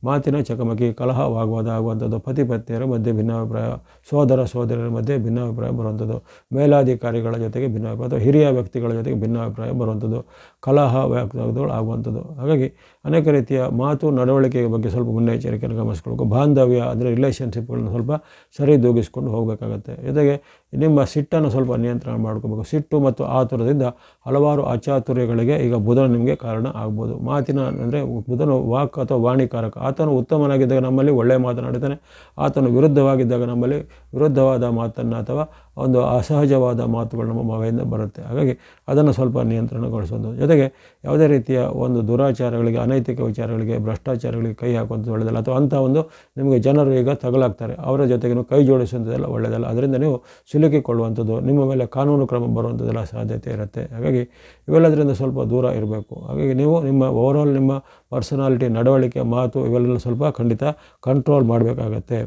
ಮಾತಿನ ಚಕಮಕಿ, ಕಲಹವಾಗುವುದು ಆಗುವಂಥದ್ದು, ಪತಿ ಪತ್ನಿಯರ ಮಧ್ಯೆ ಭಿನ್ನಾಭಿಪ್ರಾಯ, ಸೋದರರ ಮಧ್ಯೆ ಭಿನ್ನಾಭಿಪ್ರಾಯ ಬರುವಂಥದ್ದು, ಮೇಲಾಧಿಕಾರಿಗಳ ಜೊತೆಗೆ ಭಿನ್ನಾಭಿಪ್ರಾಯ ಅಥವಾ ಹಿರಿಯ ವ್ಯಕ್ತಿಗಳ ಜೊತೆಗೆ ಭಿನ್ನಾಭಿಪ್ರಾಯ ಬರುವಂಥದ್ದು, ಕಲಹ ವ್ಯಕ್ತಗಳು ಆಗುವಂಥದ್ದು. ಹಾಗಾಗಿ ಅನೇಕ ರೀತಿಯ ಮಾತು ನಡವಳಿಕೆಯ ಬಗ್ಗೆ ಸ್ವಲ್ಪ ಮುನ್ನೆಚ್ಚರಿಕೆಯನ್ನು ಗಮನಿಸ್ಕೊಳ್ಬೇಕು. ಬಾಂಧವ್ಯ ಅಂದರೆ ರಿಲೇಷನ್ಶಿಪ್ಗಳನ್ನು ಸ್ವಲ್ಪ ಸರಿದೂಗಿಸ್ಕೊಂಡು ಹೋಗಬೇಕಾಗತ್ತೆ. ಜೊತೆಗೆ ನಿಮ್ಮ ಸಿಟ್ಟನ್ನು ಸ್ವಲ್ಪ ನಿಯಂತ್ರಣ ಮಾಡ್ಕೋಬೇಕು. ಸಿಟ್ಟು ಮತ್ತು ಆತುರದಿಂದ ಹಲವಾರು ಅಚಾತುರ್ಯಗಳಿಗೆ ಈಗ ಬುಧನು ನಿಮಗೆ ಕಾರಣ ಆಗ್ಬೋದು. ಮಾತಿನ ಅಂದರೆ ಬುಧನು ವಾಕ್ ಅಥವಾ ವಾಣಿಕಾರಕ. ಆತನು ಉತ್ತಮನಾಗಿದ್ದಾಗ ನಮ್ಮಲ್ಲಿ ಒಳ್ಳೆಯ ಮಾತನಾಡ್ತಾನೆ. ಆತನು ವಿರುದ್ಧವಾಗಿದ್ದಾಗ ನಮ್ಮಲ್ಲಿ ವಿರುದ್ಧವಾದ ಮಾತನ್ನು ಅಥವಾ ಒಂದು ಅಸಹಜವಾದ ಮಾತುಗಳು ನಮ್ಮ ಬಾಯಿಂದ ಬರುತ್ತೆ. ಹಾಗಾಗಿ ಅದನ್ನು ಸ್ವಲ್ಪ ನಿಯಂತ್ರಣಗೊಳಿಸೋದು. ಜೊತೆಗೆ ಯಾವುದೇ ರೀತಿಯ ಒಂದು ದುರಾಚಾರಗಳಿಗೆ, ಅನೈತಿಕ ವಿಚಾರಗಳಿಗೆ, ಭ್ರಷ್ಟಾಚಾರಗಳಿಗೆ ಕೈ ಹಾಕುವಂಥದ್ದು ಒಳ್ಳೆಯದಲ್ಲ. ಅಥವಾ ಅಂಥ ಒಂದು ನಿಮಗೆ ಜನರು ಈಗ ತಗಲಾಗ್ತಾರೆ, ಅವರ ಜೊತೆಗೆ ನೀವು ಕೈ ಜೋಡಿಸುವಂಥದ್ದೆಲ್ಲ ಒಳ್ಳೆಯದಲ್ಲ. ಅದರಿಂದ ನೀವು ಸಿಲುಕಿಕೊಳ್ಳುವಂಥದ್ದು, ನಿಮ್ಮ ಮೇಲೆ ಕಾನೂನು ಕ್ರಮ ಬರುವಂಥದ್ದೆಲ್ಲ ಸಾಧ್ಯತೆ ಇರುತ್ತೆ. ಹಾಗಾಗಿ ಇವೆಲ್ಲದರಿಂದ ಸ್ವಲ್ಪ ದೂರ ಇರಬೇಕು. ಹಾಗಾಗಿ ನೀವು ನಿಮ್ಮ ಓವರಾಲ್ ನಿಮ್ಮ ಪರ್ಸನಾಲಿಟಿ, ನಡವಳಿಕೆ, ಮಾತು ಇವೆಲ್ಲ ಸ್ವಲ್ಪ ಖಂಡಿತ ಕಂಟ್ರೋಲ್ ಮಾಡಬೇಕಾಗತ್ತೆ.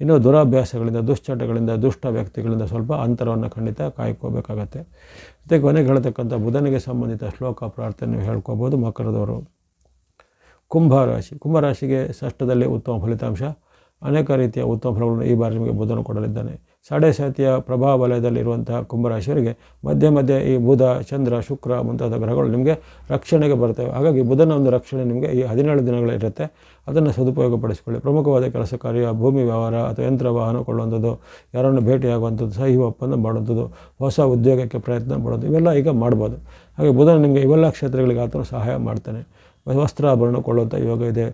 ಇನ್ನು ದುರಾಭ್ಯಾಸಗಳಿಂದ, ದುಶ್ಚಟಗಳಿಂದ, ದುಷ್ಟ ವ್ಯಕ್ತಿಗಳಿಂದ ಸ್ವಲ್ಪ ಅಂತರವನ್ನು ಖಂಡಿತ ಕಾಯ್ಕೋಬೇಕಾಗತ್ತೆ. ಮತ್ತು ಕೊನೆಗೆ ಹೇಳ್ತಕ್ಕಂಥ ಬುಧನಿಗೆ ಸಂಬಂಧಿತ ಶ್ಲೋಕ ಪ್ರಾರ್ಥನೆ ಹೇಳ್ಕೋಬೋದು ಮಕರದವರು. ಕುಂಭರಾಶಿಗೆ ಷಷ್ಠದಲ್ಲಿ ಉತ್ತಮ ಫಲಿತಾಂಶ. ಅನೇಕ ರೀತಿಯ ಉತ್ತಮ ಫಲಗಳನ್ನು ಈ ಬಾರಿ ನಿಮಗೆ ಬುಧನು ಕೊಡಲಿದ್ದಾನೆ. ಸಾಡೆಸಾತಿಯ ಪ್ರಭಾವ ವಲಯದಲ್ಲಿರುವಂತಹ ಕುಂಭರಾಶಿಯವರಿಗೆ ಮಧ್ಯೆ ಈ ಬುಧ, ಚಂದ್ರ, ಶುಕ್ರ ಮುಂತಾದ ಗ್ರಹಗಳು ನಿಮಗೆ ರಕ್ಷಣೆಗೆ ಬರ್ತವೆ. ಹಾಗಾಗಿ ಬುಧನ ಒಂದು ರಕ್ಷಣೆ ನಿಮಗೆ ಈ 17 ದಿನಗಳಿರುತ್ತೆ. ಅದನ್ನು ಸದುಪಯೋಗಪಡಿಸಿಕೊಳ್ಳಿ. ಪ್ರಮುಖವಾದ ಕೆಲಸ ಕಾರ್ಯ, ಭೂಮಿ ವ್ಯವಹಾರ ಅಥವಾ ಯಂತ್ರ ವಾಹನ ಕೊಳ್ಳುವಂಥದ್ದು, ಯಾರನ್ನು ಭೇಟಿಯಾಗುವಂಥದ್ದು, ಸಹಿ ಒಪ್ಪಂದ ಮಾಡುವಂಥದ್ದು, ಹೊಸ ಉದ್ಯೋಗಕ್ಕೆ ಪ್ರಯತ್ನ ಮಾಡೋದು, ಇವೆಲ್ಲ ಈಗ ಮಾಡ್ಬೋದು. ಹಾಗೆ ಬುಧನ ನಿಮಗೆ ಇವೆಲ್ಲ ಕ್ಷೇತ್ರಗಳಿಗೆ ಆತನು ಸಹಾಯ ಮಾಡ್ತಾನೆ. ವಸ್ತ್ರಾಭರಣ ಕೊಳ್ಳುವಂಥ ಯೋಗ ಇದೆ.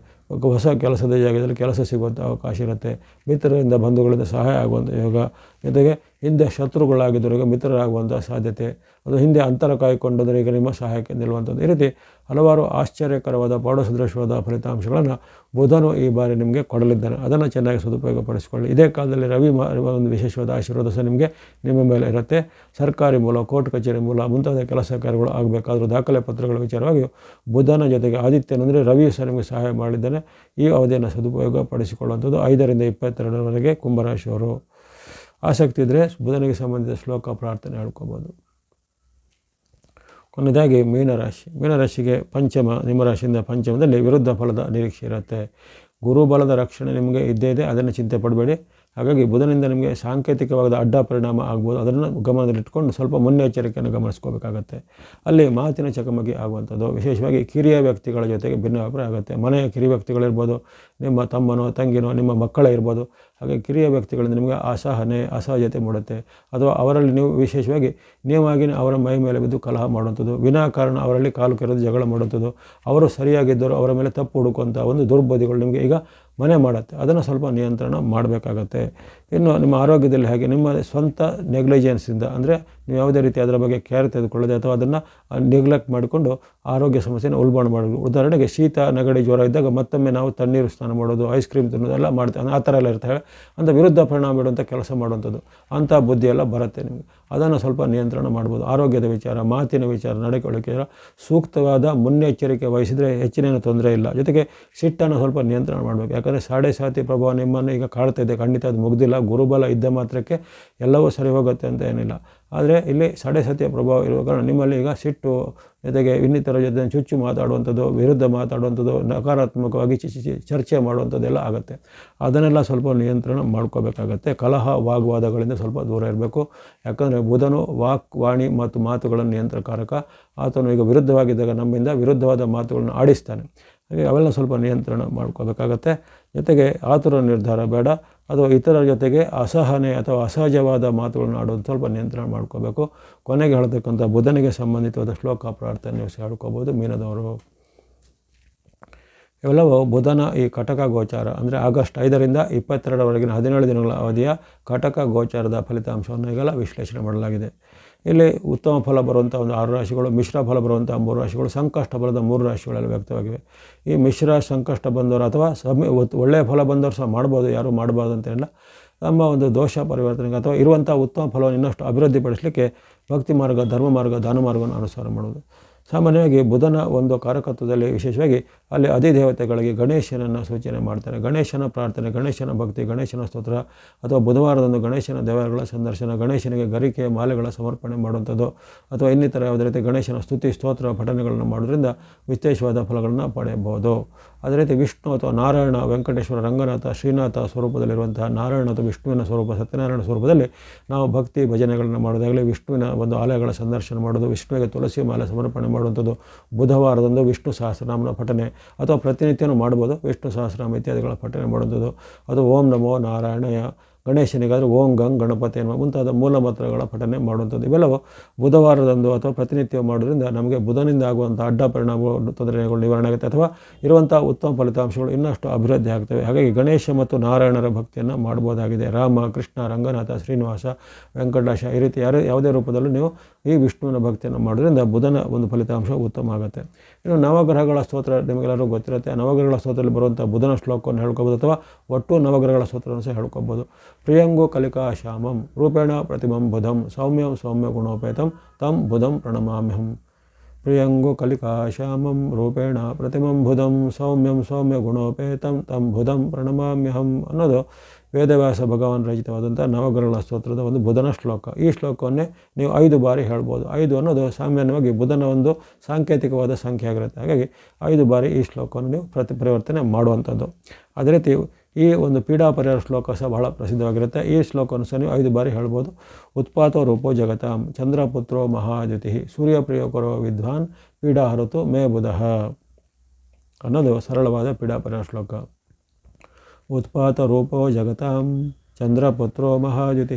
ಹೊಸ ಕೆಲಸದ ಜಾಗದಲ್ಲಿ ಕೆಲಸ ಸಿಗುವಂಥ ಅವಕಾಶ ಇರುತ್ತೆ. ಮಿತ್ರರಿಂದ ಬಂಧುಗಳಿಂದ ಸಹಾಯ ಆಗುವಂಥ ಯೋಗ, ಜೊತೆಗೆ ಹಿಂದೆ ಶತ್ರುಗಳಾಗಿದ್ದವರಿಗೆ ಮಿತ್ರರಾಗುವಂಥ ಸಾಧ್ಯತೆ, ಅದು ಹಿಂದೆ ಅಂತರ ಕಾಯ್ಕೊಂಡಂದರೆ ಈಗ ನಿಮ್ಮ ಸಹಾಯಕ್ಕೆ ನಿಲ್ಲುವಂಥದ್ದು. ಈ ರೀತಿ ಹಲವಾರು ಆಶ್ಚರ್ಯಕರವಾದ ಸದೃಶವಾದ ಫಲಿತಾಂಶಗಳನ್ನು ಬುಧನು ಈ ಬಾರಿ ನಿಮಗೆ ಕೊಡಲಿದ್ದಾನೆ. ಅದನ್ನು ಚೆನ್ನಾಗಿ ಸದುಪಯೋಗಪಡಿಸಿಕೊಳ್ಳಿ. ಇದೇ ಕಾಲದಲ್ಲಿ ರವಿ ಒಂದು ವಿಶೇಷವಾದ ಆಶೀರ್ವಾದ ಸಹ ನಿಮ್ಮ ಮೇಲೆ ಇರುತ್ತೆ. ಸರ್ಕಾರಿ ಮೂಲ, ಕೋರ್ಟ್ ಕಚೇರಿ ಮೂಲ ಮುಂತಾದ ಕೆಲಸ ಕಾರ್ಯಗಳು ಆಗಬೇಕಾದ್ರೂ ದಾಖಲೆ ಪತ್ರಗಳ ವಿಚಾರವಾಗಿ ಬುಧನ ಜೊತೆಗೆ ಆದಿತ್ಯನಂದರೆ ರವಿ ಸಹ ನಿಮಗೆ ಸಹಾಯ ಮಾಡಿದ್ದಾನೆ. ಈ ಅವಧಿಯನ್ನು ಸದುಪಯೋಗ ಪಡಿಸಿಕೊಳ್ಳುವಂಥದ್ದು 5ರಿಂದ 22ರವರೆಗೆ ಕುಂಭರಾಶಿಯವರು. ಆಸಕ್ತಿ ಇದ್ದರೆ ಬುಧನಿಗೆ ಸಂಬಂಧಿಸಿದ ಶ್ಲೋಕ ಪ್ರಾರ್ಥನೆ ಹೇಳ್ಕೋಬೋದು. ಕೊನೆಯದಾಗಿ ಮೀನರಾಶಿಗೆ ಪಂಚಮ, ನಿಮ್ಮ ರಾಶಿಯಿಂದ ಪಂಚಮದಲ್ಲಿ ವಿರುದ್ಧ ಫಲದ ನಿರೀಕ್ಷೆ ಇರುತ್ತೆ. ಗುರುಬಲದ ರಕ್ಷಣೆ ನಿಮಗೆ ಇದ್ದೇ ಇದೆ, ಅದನ್ನು ಚಿಂತೆ ಪಡಬೇಡಿ. ಹಾಗಾಗಿ ಬುಧನಿಂದ ನಿಮಗೆ ಸಾಂಕೇತಿಕವಾದ ಅಡ್ಡ ಪರಿಣಾಮ ಆಗ್ಬೋದು. ಅದನ್ನು ಗಮನದಲ್ಲಿಟ್ಕೊಂಡು ಸ್ವಲ್ಪ ಮುನ್ನೆಚ್ಚರಿಕೆಯನ್ನು ಗಮನಿಸ್ಕೋಬೇಕಾಗತ್ತೆ. ಅಲ್ಲಿ ಮಾತಿನ ಚಕಮಕಿ ಆಗುವಂಥದ್ದು, ವಿಶೇಷವಾಗಿ ಕಿರಿಯ ವ್ಯಕ್ತಿಗಳ ಜೊತೆಗೆ ಭಿನ್ನಾಭಿಪ್ರಾಯ ಆಗುತ್ತೆ. ಮನೆಯ ಕಿರಿಯ ವ್ಯಕ್ತಿಗಳಿರ್ಬೋದು, ನಿಮ್ಮ ತಮ್ಮನೋ ತಂಗಿನೋ ನಿಮ್ಮ ಮಕ್ಕಳೇ ಇರ್ಬೋದು. ಹಾಗೆ ಕಿರಿಯ ವ್ಯಕ್ತಿಗಳಿಂದ ನಿಮಗೆ ಅಸಹನೆ, ಅಸಹಜತೆ ಮೂಡುತ್ತೆ. ಅಥವಾ ಅವರಲ್ಲಿ ನೀವು ವಿಶೇಷವಾಗಿ ನೀವಾಗಿ ಅವರ ಮೈ ಮೇಲೆ ಬಿದ್ದು ಕಲಹ ಮಾಡುವಂಥದ್ದು, ವಿನಾಕಾರಣ ಅವರಲ್ಲಿ ಕಾಲು ಕೆರೆದು ಜಗಳ ಮಾಡುವಂಥದ್ದು, ಅವರು ಸರಿಯಾಗಿದ್ದರೂ ಅವರ ಮೇಲೆ ತಪ್ಪು ಹುಡುಕುವಂಥ ಒಂದು ದುರ್ಬುದ್ಧಿಗಳು ನಿಮಗೆ ಈಗ ಮನೆ ಮಾಡುತ್ತೆ. ಅದನ್ನು ಸ್ವಲ್ಪ ನಿಯಂತ್ರಣ ಮಾಡಬೇಕಾಗತ್ತೆ. ಇನ್ನು ನಿಮ್ಮ ಆರೋಗ್ಯದಲ್ಲಿ ಹಾಗೆ ನಿಮ್ಮ ಸ್ವಂತ ನೆಗ್ಲಿಜೆನ್ಸಿಂದ, ಅಂದರೆ ನೀವು ಯಾವುದೇ ರೀತಿ ಅದರ ಬಗ್ಗೆ ಕೇರ್ ತೆಗೆದುಕೊಳ್ಳದೆ ಅಥವಾ ಅದನ್ನು ನೆಗ್ಲೆಕ್ಟ್ ಮಾಡಿಕೊಂಡು ಆರೋಗ್ಯ ಸಮಸ್ಯೆನ ಉಲ್ಬಣ ಮಾಡೋದು. ಉದಾಹರಣೆಗೆ ಶೀತ, ನೆಗಡಿ, ಜ್ವರ ಇದ್ದಾಗ ಮತ್ತೊಮ್ಮೆ ನಾವು ತಣ್ಣೀರು ಸ್ನಾನ ಮಾಡೋದು, ಐಸ್ ಕ್ರೀಮ್ ತಿನ್ನೋದು ಎಲ್ಲ ಮಾಡ್ತೇವೆ. ಆ ಥರ ಎಲ್ಲ ಇರ್ತವೆ. ಅಂತ ವಿರುದ್ಧ ಪರಿಣಾಮ ಬೀಳುವಂಥ ಕೆಲಸ ಮಾಡುವಂಥದ್ದು, ಅಂಥ ಬುದ್ಧಿ ಎಲ್ಲ ಬರುತ್ತೆ ನಿಮಗೆ. ಅದನ್ನು ಸ್ವಲ್ಪ ನಿಯಂತ್ರಣ ಮಾಡ್ಬೋದು. ಆರೋಗ್ಯದ ವಿಚಾರ, ಮಾತಿನ ವಿಚಾರ, ನಡವಳಿಕೆ ಸೂಕ್ತವಾದ ಮುನ್ನೆಚ್ಚರಿಕೆ ವಹಿಸಿದರೆ ಹೆಚ್ಚಿನ ತೊಂದರೆ ಇಲ್ಲ. ಜೊತೆಗೆ ಸಿಟ್ಟನ್ನು ಸ್ವಲ್ಪ ನಿಯಂತ್ರಣ ಮಾಡಬೇಕು. ಯಾಕಂದರೆ ಸಾಡೆ ಸಾತಿ ಪ್ರಭಾವ ನಿಮ್ಮನ್ನು ಈಗ ಕಾಡ್ತಾ ಇದೆ. ಖಂಡಿತ ಅದು ಮುಗ್ದಿಲ್ಲ. ಗುರುಬಲ ಇದ್ದ ಮಾತ್ರಕ್ಕೆ ಎಲ್ಲವೂ ಸರಿ ಹೋಗುತ್ತೆ ಅಂತ ಏನಿಲ್ಲ. ಆದರೆ ಇಲ್ಲಿ ಸಾಡೆ ಸಾತಿಯ ಪ್ರಭಾವ ಇರುವ ಕಾರಣ ನಿಮ್ಮಲ್ಲಿ ಈಗ ಸಿಟ್ಟು, ಜೊತೆಗೆ ಇನ್ನಿತರ ಜೊತೆ ಚುಚ್ಚು ಮಾತಾಡುವಂಥದ್ದು, ವಿರುದ್ಧ ಮಾತಾಡುವಂಥದ್ದು, ನಕಾರಾತ್ಮಕವಾಗಿ ಚರ್ಚೆ ಮಾಡುವಂಥದ್ದೆಲ್ಲ ಆಗುತ್ತೆ. ಅದನ್ನೆಲ್ಲ ಸ್ವಲ್ಪ ನಿಯಂತ್ರಣ ಮಾಡ್ಕೋಬೇಕಾಗತ್ತೆ. ಕಲಹ, ವಾಗ್ವಾದಗಳಿಂದ ಸ್ವಲ್ಪ ದೂರ ಇರಬೇಕು. ಯಾಕಂದರೆ ಬುಧನು ವಾಣಿ ಮತ್ತು ಮಾತುಗಳನ್ನು ನಿಯಂತ್ರಕಾರಕ. ಆತನು ಈಗ ವಿರುದ್ಧವಾಗಿದ್ದಾಗ ನಮ್ಮಿಂದ ವಿರುದ್ಧವಾದ ಮಾತುಗಳನ್ನು ಆಡಿಸ್ತಾನೆ. ಹಾಗೆ ಅವೆಲ್ಲ ಸ್ವಲ್ಪ ನಿಯಂತ್ರಣ ಮಾಡ್ಕೋಬೇಕಾಗತ್ತೆ. ಜೊತೆಗೆ ಆತುರ ನಿರ್ಧಾರ ಬೇಡ. ಅದು ಇತರರ ಜೊತೆಗೆ ಅಸಹನೆ ಅಥವಾ ಅಸಹಜವಾದ ಮಾತುಗಳನ್ನು ಆಡೋದು ಸ್ವಲ್ಪ ನಿಯಂತ್ರಣ ಮಾಡ್ಕೋಬೇಕು. ಕೊನೆಗೆ ಹೇಳ್ತಕ್ಕಂಥ ಬುಧನಿಗೆ ಸಂಬಂಧಿತವಾದ ಶ್ಲೋಕ ಪ್ರಾರ್ಥನೆ ನೀವು ಹೇಳ್ಕೋಬೋದು ಮೀನದವರು. ಇವೆಲ್ಲವೂ ಬುಧನ ಈ ಕಟಕ ಗೋಚಾರ, ಅಂದರೆ ಆಗಸ್ಟ್ 5ರಿಂದ 22ರವರೆಗಿನ 17 ದಿನಗಳ ಅವಧಿಯ ಕಟಕ ಗೋಚಾರದ ಫಲಿತಾಂಶವನ್ನು ಈಗೆಲ್ಲ ವಿಶ್ಲೇಷಣೆ ಮಾಡಲಾಗಿದೆ. ಇಲ್ಲಿ ಉತ್ತಮ ಫಲ ಬರುವಂಥ ಒಂದು 6 ರಾಶಿಗಳು, ಮಿಶ್ರ ಫಲ ಬರುವಂಥ 3 ರಾಶಿಗಳು, ಸಂಕಷ್ಟ ಫಲದ 3 ರಾಶಿಗಳೆಲ್ಲ ವ್ಯಕ್ತವಾಗಿವೆ. ಈ ಮಿಶ್ರ ಸಂಕಷ್ಟ ಬಂದವರು ಅಥವಾ ಒಳ್ಳೆಯ ಫಲ ಬಂದವರು ಸಹ ಮಾಡ್ಬೋದು, ಯಾರೂ ಮಾಡಬಾರ್ದು ಅಂತೇನಿಲ್ಲ. ನಮ್ಮ ಒಂದು ದೋಷ ಪರಿವರ್ತನೆಗೆ ಅಥವಾ ಇರುವಂಥ ಉತ್ತಮ ಫಲವನ್ನು ಇನ್ನಷ್ಟು ಅಭಿವೃದ್ಧಿಪಡಿಸಲಿಕ್ಕೆ ಭಕ್ತಿ ಮಾರ್ಗ, ಧರ್ಮ ಮಾರ್ಗ, ದಾನ ಮಾರ್ಗವನ್ನು ಅನುಸರಣ ಮಾಡೋದು. ಸಾಮಾನ್ಯವಾಗಿ ಬುಧನ ಒಂದು ಕಾರಕತ್ವದಲ್ಲಿ ವಿಶೇಷವಾಗಿ ಅಲ್ಲಿ ಅಧಿದೇವತೆಗಳಿಗೆ ಗಣೇಶನನ್ನು ಸೂಚನೆ ಮಾಡ್ತಾರೆ. ಗಣೇಶನ ಪ್ರಾರ್ಥನೆ, ಗಣೇಶನ ಭಕ್ತಿ, ಗಣೇಶನ ಸ್ತೋತ್ರ ಅಥವಾ ಬುಧವಾರದಂದು ಗಣೇಶನ ದೇವರುಗಳ ಸಂದರ್ಶನ, ಗಣೇಶನಿಗೆ ಗರಿಕೆ ಮಾಲೆಗಳ ಸಮರ್ಪಣೆ ಮಾಡುವಂಥದ್ದು ಅಥವಾ ಇನ್ನಿತರ ಯಾವುದೇ ರೀತಿ ಗಣೇಶನ ಸ್ತುತಿ ಸ್ತೋತ್ರ ಪಠಣೆಗಳನ್ನು ಮಾಡೋದ್ರಿಂದ ವಿಶೇಷವಾದ ಫಲಗಳನ್ನು ಪಡೆಯಬಹುದು. ಅದೇ ರೀತಿ ವಿಷ್ಣು ಅಥವಾ ನಾರಾಯಣ, ವೆಂಕಟೇಶ್ವರ, ರಂಗನಾಥ, ಶ್ರೀನಾಥ ಸ್ವರೂಪದಲ್ಲಿರುವಂತಹ ನಾರಾಯಣ ಅಥವಾ ವಿಷ್ಣುವಿನ ಸ್ವರೂಪ, ಸತ್ಯನಾರಾಯಣ ಸ್ವರೂಪದಲ್ಲಿ ನಾವು ಭಕ್ತಿ ಭಜನೆಗಳನ್ನು ಮಾಡೋದಾಗಲಿ, ವಿಷ್ಣುವಿನ ಒಂದು ಆಲಯಗಳ ಸಂದರ್ಶನ ಮಾಡೋದು, ವಿಷ್ಣುವಿಗೆ ತುಳಸಿ ಮಾಲೆ ಸಮರ್ಪಣೆ ಮಾಡುವಂಥದ್ದು, ಬುಧವಾರದಂದು ವಿಷ್ಣು ಸಹಸ್ರನಾಮನ ಪಠನೆ ಅಥವಾ ಪ್ರತಿನಿತ್ಯನೂ ಮಾಡ್ಬೋದು. ವಿಷ್ಣು ಸಹಸ್ರನಾಮ ಇತ್ಯಾದಿಗಳ ಪಠನೆ ಮಾಡುವಂಥದ್ದು, ಅದು ಓಂ ನಮೋ ನಾರಾಯಣಯ, ಗಣೇಶನಿಗಾದರೆ ಓಂ ಗಂಗ್ ಗಣಪತಿ ಎನ್ನುವ ಮುಂತಾದ ಮೂಲ ಮಂತ್ರಗಳ ಪಠನೆ ಮಾಡುವಂಥದ್ದು. ಇವೆಲ್ಲವೂ ಬುಧವಾರದಂದು ಅಥವಾ ಪ್ರತಿನಿತ್ಯ ಮಾಡೋದ್ರಿಂದ ನಮಗೆ ಬುಧನಿಂದ ಆಗುವಂಥ ಅಡ್ಡ ಪರಿಣಾಮಗಳು, ತೊಂದರೆಗಳು ನಿವಾರಣೆ ಆಗುತ್ತೆ ಅಥವಾ ಇರುವಂಥ ಉತ್ತಮ ಫಲಿತಾಂಶಗಳು ಇನ್ನಷ್ಟು ಅಭಿವೃದ್ಧಿ ಆಗ್ತವೆ. ಹಾಗಾಗಿ ಗಣೇಶ ಮತ್ತು ನಾರಾಯಣರ ಭಕ್ತಿಯನ್ನು ಮಾಡ್ಬೋದಾಗಿದೆ. ರಾಮ, ಕೃಷ್ಣ, ರಂಗನಾಥ, ಶ್ರೀನಿವಾಸ, ವೆಂಕಟೇಶ ಈ ರೀತಿ ಯಾವುದೇ ರೂಪದಲ್ಲೂ ನೀವು ಈ ವಿಷ್ಣುವಿನ ಭಕ್ತಿಯನ್ನು ಮಾಡೋದ್ರಿಂದ ಬುಧನ ಒಂದು ಫಲಿತಾಂಶ ಉತ್ತಮ ಆಗುತ್ತೆ. ಇನ್ನು ನವಗ್ರಹಗಳ ಸ್ತೋತ್ರ ನಿಮಗೆಲ್ಲರೂ ಗೊತ್ತಿರುತ್ತೆ. ನವಗ್ರಹಗಳ ಸ್ತೋತ್ರದಲ್ಲಿ ಬರುವಂಥ ಬುಧನ ಶ್ಲೋಕವನ್ನು ಹೇಳ್ಕೊಬೋದು ಅಥವಾ ಒಟ್ಟು ನವಗ್ರಹಗಳ ಸ್ತೋತ್ರವನ್ನು ಸಹ ಹೇಳ್ಕೊಬೋದು. ಪ್ರಿಯಂಗೋ ಕಲಿಕಾ ಶ್ಯಾಮಂ ರೂಪೇಣ ಪ್ರತಿಮಂ ಬುಧಂ ಸೌಮ್ಯಂ ಸೌಮ್ಯ ಗುಣೋಪೇತಂ ತಂ ಬುಧಂ ಪ್ರಣಮಾಮ್ಯಹಂ. ಪ್ರಿಯಂಗೋ ಕಲಿಕಾ ಶ್ಯಾಮಂ ರೂಪೇಣ ಪ್ರತಿಮಂ ಬುಧಂ ಸೌಮ್ಯಂ ಸೌಮ್ಯ ಗುಣೋಪೇತಂ ತಂ ಬುಧಂ ಪ್ರಣಮಾಮ್ಯಹಂ ಅನ್ನೋದು ವೇದವ್ಯಾಸ ಭಗವಾನ್ ರಚಿತವಾದಂಥ ನವಗ್ರಹಗಳ ಸ್ತೋತ್ರದ ಒಂದು ಬುಧನ ಶ್ಲೋಕ. ಈ ಶ್ಲೋಕವನ್ನೇ ನೀವು 5 ಬಾರಿ ಹೇಳ್ಬೋದು. 5 ಅನ್ನೋದು ಸಾಮಾನ್ಯವಾಗಿ ಬುಧನ ಒಂದು ಸಾಂಕೇತಿಕವಾದ ಸಂಖ್ಯೆ ಆಗಿರುತ್ತೆ. ಹಾಗಾಗಿ 5 ಬಾರಿ ಈ ಶ್ಲೋಕವನ್ನು ನೀವು ಪರಿವರ್ತನೆ ಮಾಡುವಂಥದ್ದು. ಅದೇ ರೀತಿ ಈ ಒಂದು ಪೀಡಾ ಪರಿಹಾರ ಶ್ಲೋಕ ಸಹ ಬಹಳ ಪ್ರಸಿದ್ಧವಾಗಿರುತ್ತೆ. ಈ ಶ್ಲೋಕವನ್ನು ಸಹ ನೀವು 5 ಬಾರಿ ಹೇಳ್ಬೋದು. ಉತ್ಪಾತೋ ರೂಪೋ ಜಗತಾಂ ಚಂದ್ರಪುತ್ರೋ ಮಹಾದ್ಯುತಿ ಸೂರ್ಯಪ್ರಿಯೋ ಕರೋ ವಿದ್ವಾನ್ ಪೀಡಾ ಹರತು ಮೇ ಬುಧಃ ಅನ್ನೋದು ಸರಳವಾದ ಪೀಡಾ ಪರಿಹಾರ ಶ್ಲೋಕ. ಉತ್ಪಾತ ರೂಪೋ ಜಗತಾಂ ಚಂದ್ರಪುತ್ರೋ ಮಹಾದ್ಯುತಿ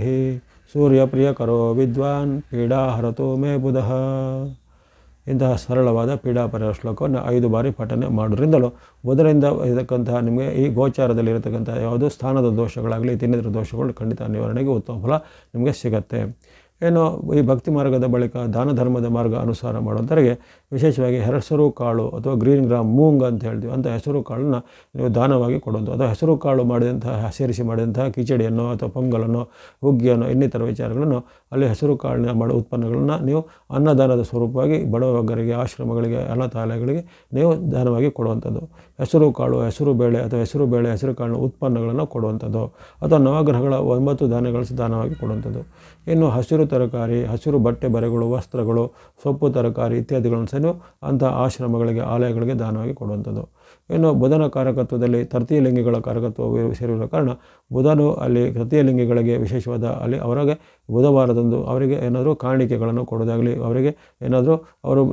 ಸೂರ್ಯಪ್ರಿಯ ಕರೋ ವಿದ್ವಾನ್ ಪೀಡಾ ಹರತು ಮೇ ಬುಧಃ. ಇಂತಹ ಸರಳವಾದ ಪೀಡಾ ಪರಿಹಾರ ಶ್ಲೋಕವನ್ನು 5 ಬಾರಿ ಪಠನೆ ಮಾಡೋದ್ರಿಂದಲೂ ಬುಧನಿಂದ ಇರತಕ್ಕಂತಹ ನಿಮಗೆ ಈ ಗೋಚಾರದಲ್ಲಿ ಇರತಕ್ಕಂಥ ಯಾವುದೋ ಸ್ಥಾನದ ದೋಷಗಳಾಗಲಿ ತಿನ್ನಿದ್ರ ದೋಷಗಳು ಖಂಡಿತ ನಿವಾರಣೆಗೆ ಉತ್ತಮ ಫಲ ನಿಮಗೆ ಸಿಗುತ್ತೆ. ಏನು ಈ ಭಕ್ತಿ ಮಾರ್ಗದ ಬಳಿಕ ದಾನ ಧರ್ಮದ ಮಾರ್ಗ ಅನುಸಾರ ಮಾಡುವಂಥವರಿಗೆ ವಿಶೇಷವಾಗಿ ಹೆಸರು ಕಾಳು ಅಥವಾ ಗ್ರೀನ್ ಗ್ರಾಮ್ ಮೂಂಗ್ ಅಂತ ಹೇಳ್ತೀವಿ ಅಂಥ ಹೆಸರು ಕಾಳನ್ನು ನೀವು ದಾನವಾಗಿ ಕೊಡುವಂಥ ಅಥವಾ ಹೆಸರು ಕಾಳು ಮಾಡಿದಂತಹ ಸೇರಿಸಿ ಮಾಡಿದಂತಹ ಕಿಚಡಿಯನ್ನು ಅಥವಾ ಪೊಂಗಲನ್ನು ಹುಗ್ಗಿಯನ್ನು ಇನ್ನಿತರ ವಿಚಾರಗಳನ್ನು ಅಲ್ಲಿ ಹೆಸರು ಕಾಳಿನ ಮಾಡೋ ಉತ್ಪನ್ನಗಳನ್ನು ನೀವು ಅನ್ನದಾನದ ಸ್ವರೂಪವಾಗಿ ಬಡವರಿಗೆ ಆಶ್ರಮಗಳಿಗೆ ಅನಾಥಾಲಯಗಳಿಗೆ ನೀವು ದಾನವಾಗಿ ಕೊಡುವಂಥದ್ದು. ಹೆಸರು ಕಾಳು ಹೆಸರು ಬೇಳೆ ಅಥವಾ ಹೆಸರು ಬೇಳೆ ಹೆಸರು ಕಾಳಿನ ಉತ್ಪನ್ನಗಳನ್ನು ಕೊಡುವಂಥದ್ದು ಅಥವಾ ನವಗ್ರಹಗಳ 9 ಧಾನ್ಯಗಳು ದಾನವಾಗಿ ಕೊಡುವಂಥದ್ದು. ಇನ್ನು ಹಸಿರು ತರಕಾರಿ ಹಸಿರು ಬಟ್ಟೆ ಬರೆಗಳು ವಸ್ತ್ರಗಳು ಸೊಪ್ಪು ತರಕಾರಿ ಇತ್ಯಾದಿಗಳನ್ನು ಸಹ ಅಂಥ ಆಶ್ರಮಗಳಿಗೆ ಆಲಯಗಳಿಗೆ ದಾನವಾಗಿ ಕೊಡುವಂಥದ್ದು. ಇನ್ನು ಬುಧನ ಕಾರಕತ್ವದಲ್ಲಿ ತೃತೀಯ ಲಿಂಗಿಗಳ ಕಾರಕತ್ವ ಸೇರಿರುವ ಕಾರಣ ಬುಧನು ಅಲ್ಲಿ ತೃತೀಯ ಲಿಂಗಿಗಳಿಗೆ ವಿಶೇಷವಾದ ಅಲ್ಲಿ ಅವರಿಗೆ ಬುಧವಾರದಂದು ಅವರಿಗೆ ಏನಾದರೂ ಕಾಣಿಕೆಗಳನ್ನು ಕೊಡೋದಾಗಲಿ ಅವರಿಗೆ ಏನಾದರೂ ಅವರು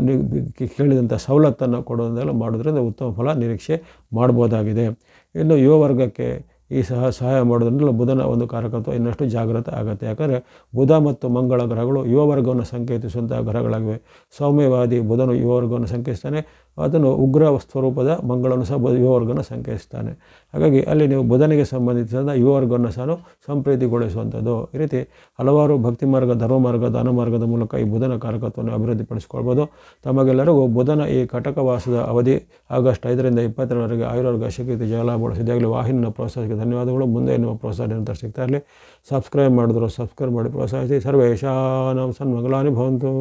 ಕೇಳಿದಂಥ ಸವಲತ್ತನ್ನು ಕೊಡೋದೆಲ್ಲ ಮಾಡೋದ್ರಿಂದ ಉತ್ತಮ ಫಲ ನಿರೀಕ್ಷೆ ಮಾಡ್ಬೋದಾಗಿದೆ. ಇನ್ನು ಯುವ ವರ್ಗಕ್ಕೆ ಈ ಸಹಾಯ ಮಾಡೋದ್ರಿಂದ ಬುಧನ ಒಂದು ಕಾರಕತ್ವ ಇನ್ನಷ್ಟು ಜಾಗೃತ ಆಗುತ್ತೆ. ಯಾಕಂದರೆ ಬುಧ ಮತ್ತು ಮಂಗಳ ಗ್ರಹಗಳು ಯುವ ವರ್ಗವನ್ನು ಸಂಕೇತಿಸುವಂಥ ಗ್ರಹಗಳಾಗಿವೆ. ಸೌಮ್ಯವಾದಿ ಬುಧನು ಯುವ ವರ್ಗವನ್ನು ಸಂಕೇತಿಸ್ತಾನೆ, ಅದನ್ನು ಉಗ್ರ ಸ್ವರೂಪದ ಮಂಗಳನು ಸಹ ಯುವ ವರ್ಗವನ್ನು ಸಂಕೇತಿಸ್ತಾನೆ. ಹಾಗಾಗಿ ಅಲ್ಲಿ ನೀವು ಬುಧನಿಗೆ ಸಂಬಂಧಿಸಿದ ಯುವ ವರ್ಗವನ್ನು ಸಹ ಸಂಪ್ರೀತಿಗೊಳಿಸುವಂಥದ್ದು. ಈ ರೀತಿ ಹಲವಾರು ಭಕ್ತಿ ಮಾರ್ಗ ಧರ್ಮ ಮಾರ್ಗ ದಾನ ಮಾರ್ಗದ ಮೂಲಕ ಈ ಬುಧನ ಕಾರಕತ್ವವನ್ನು ಅಭಿವೃದ್ಧಿಪಡಿಸ್ಕೊಳ್ಬೋದು. ತಮಗೆಲ್ಲರಿಗೂ ಬುಧನ ಈ ಕಟಕವಾಸದ ಅವಧಿ ಆಗಸ್ಟ್ 5ರಿಂದ 22ರವರೆಗೆ ಆಯುರ್ವರ್ಗ ಶಕ್ತಿ ಜಯಲಾಭಗಳು ಸಿದ್ದಾಗಲಿ. ವಾಹಿನಿಯ ಪ್ರೋತ್ಸಾಹಕ್ಕೆ ಧನ್ಯವಾದಗಳು. ಮುಂದೆ ನಿಮ್ಮ ಪ್ರೋತ್ಸಾಹ ನಿರಂತರ ಸಿಗ್ತಾ ಇರಲಿ. ಸಬ್ಸ್ಕ್ರೈಬ್ ಮಾಡಿದ್ರು ಸಬ್ಸ್ಕ್ರೈಬ್ ಮಾಡಿ ಪ್ರೋತ್ಸಾಹಿಸಿ. ಸರ್ವೇಷಾಂ ಸನ್ಮಂಗಲಾನಿ ಭವಂತು.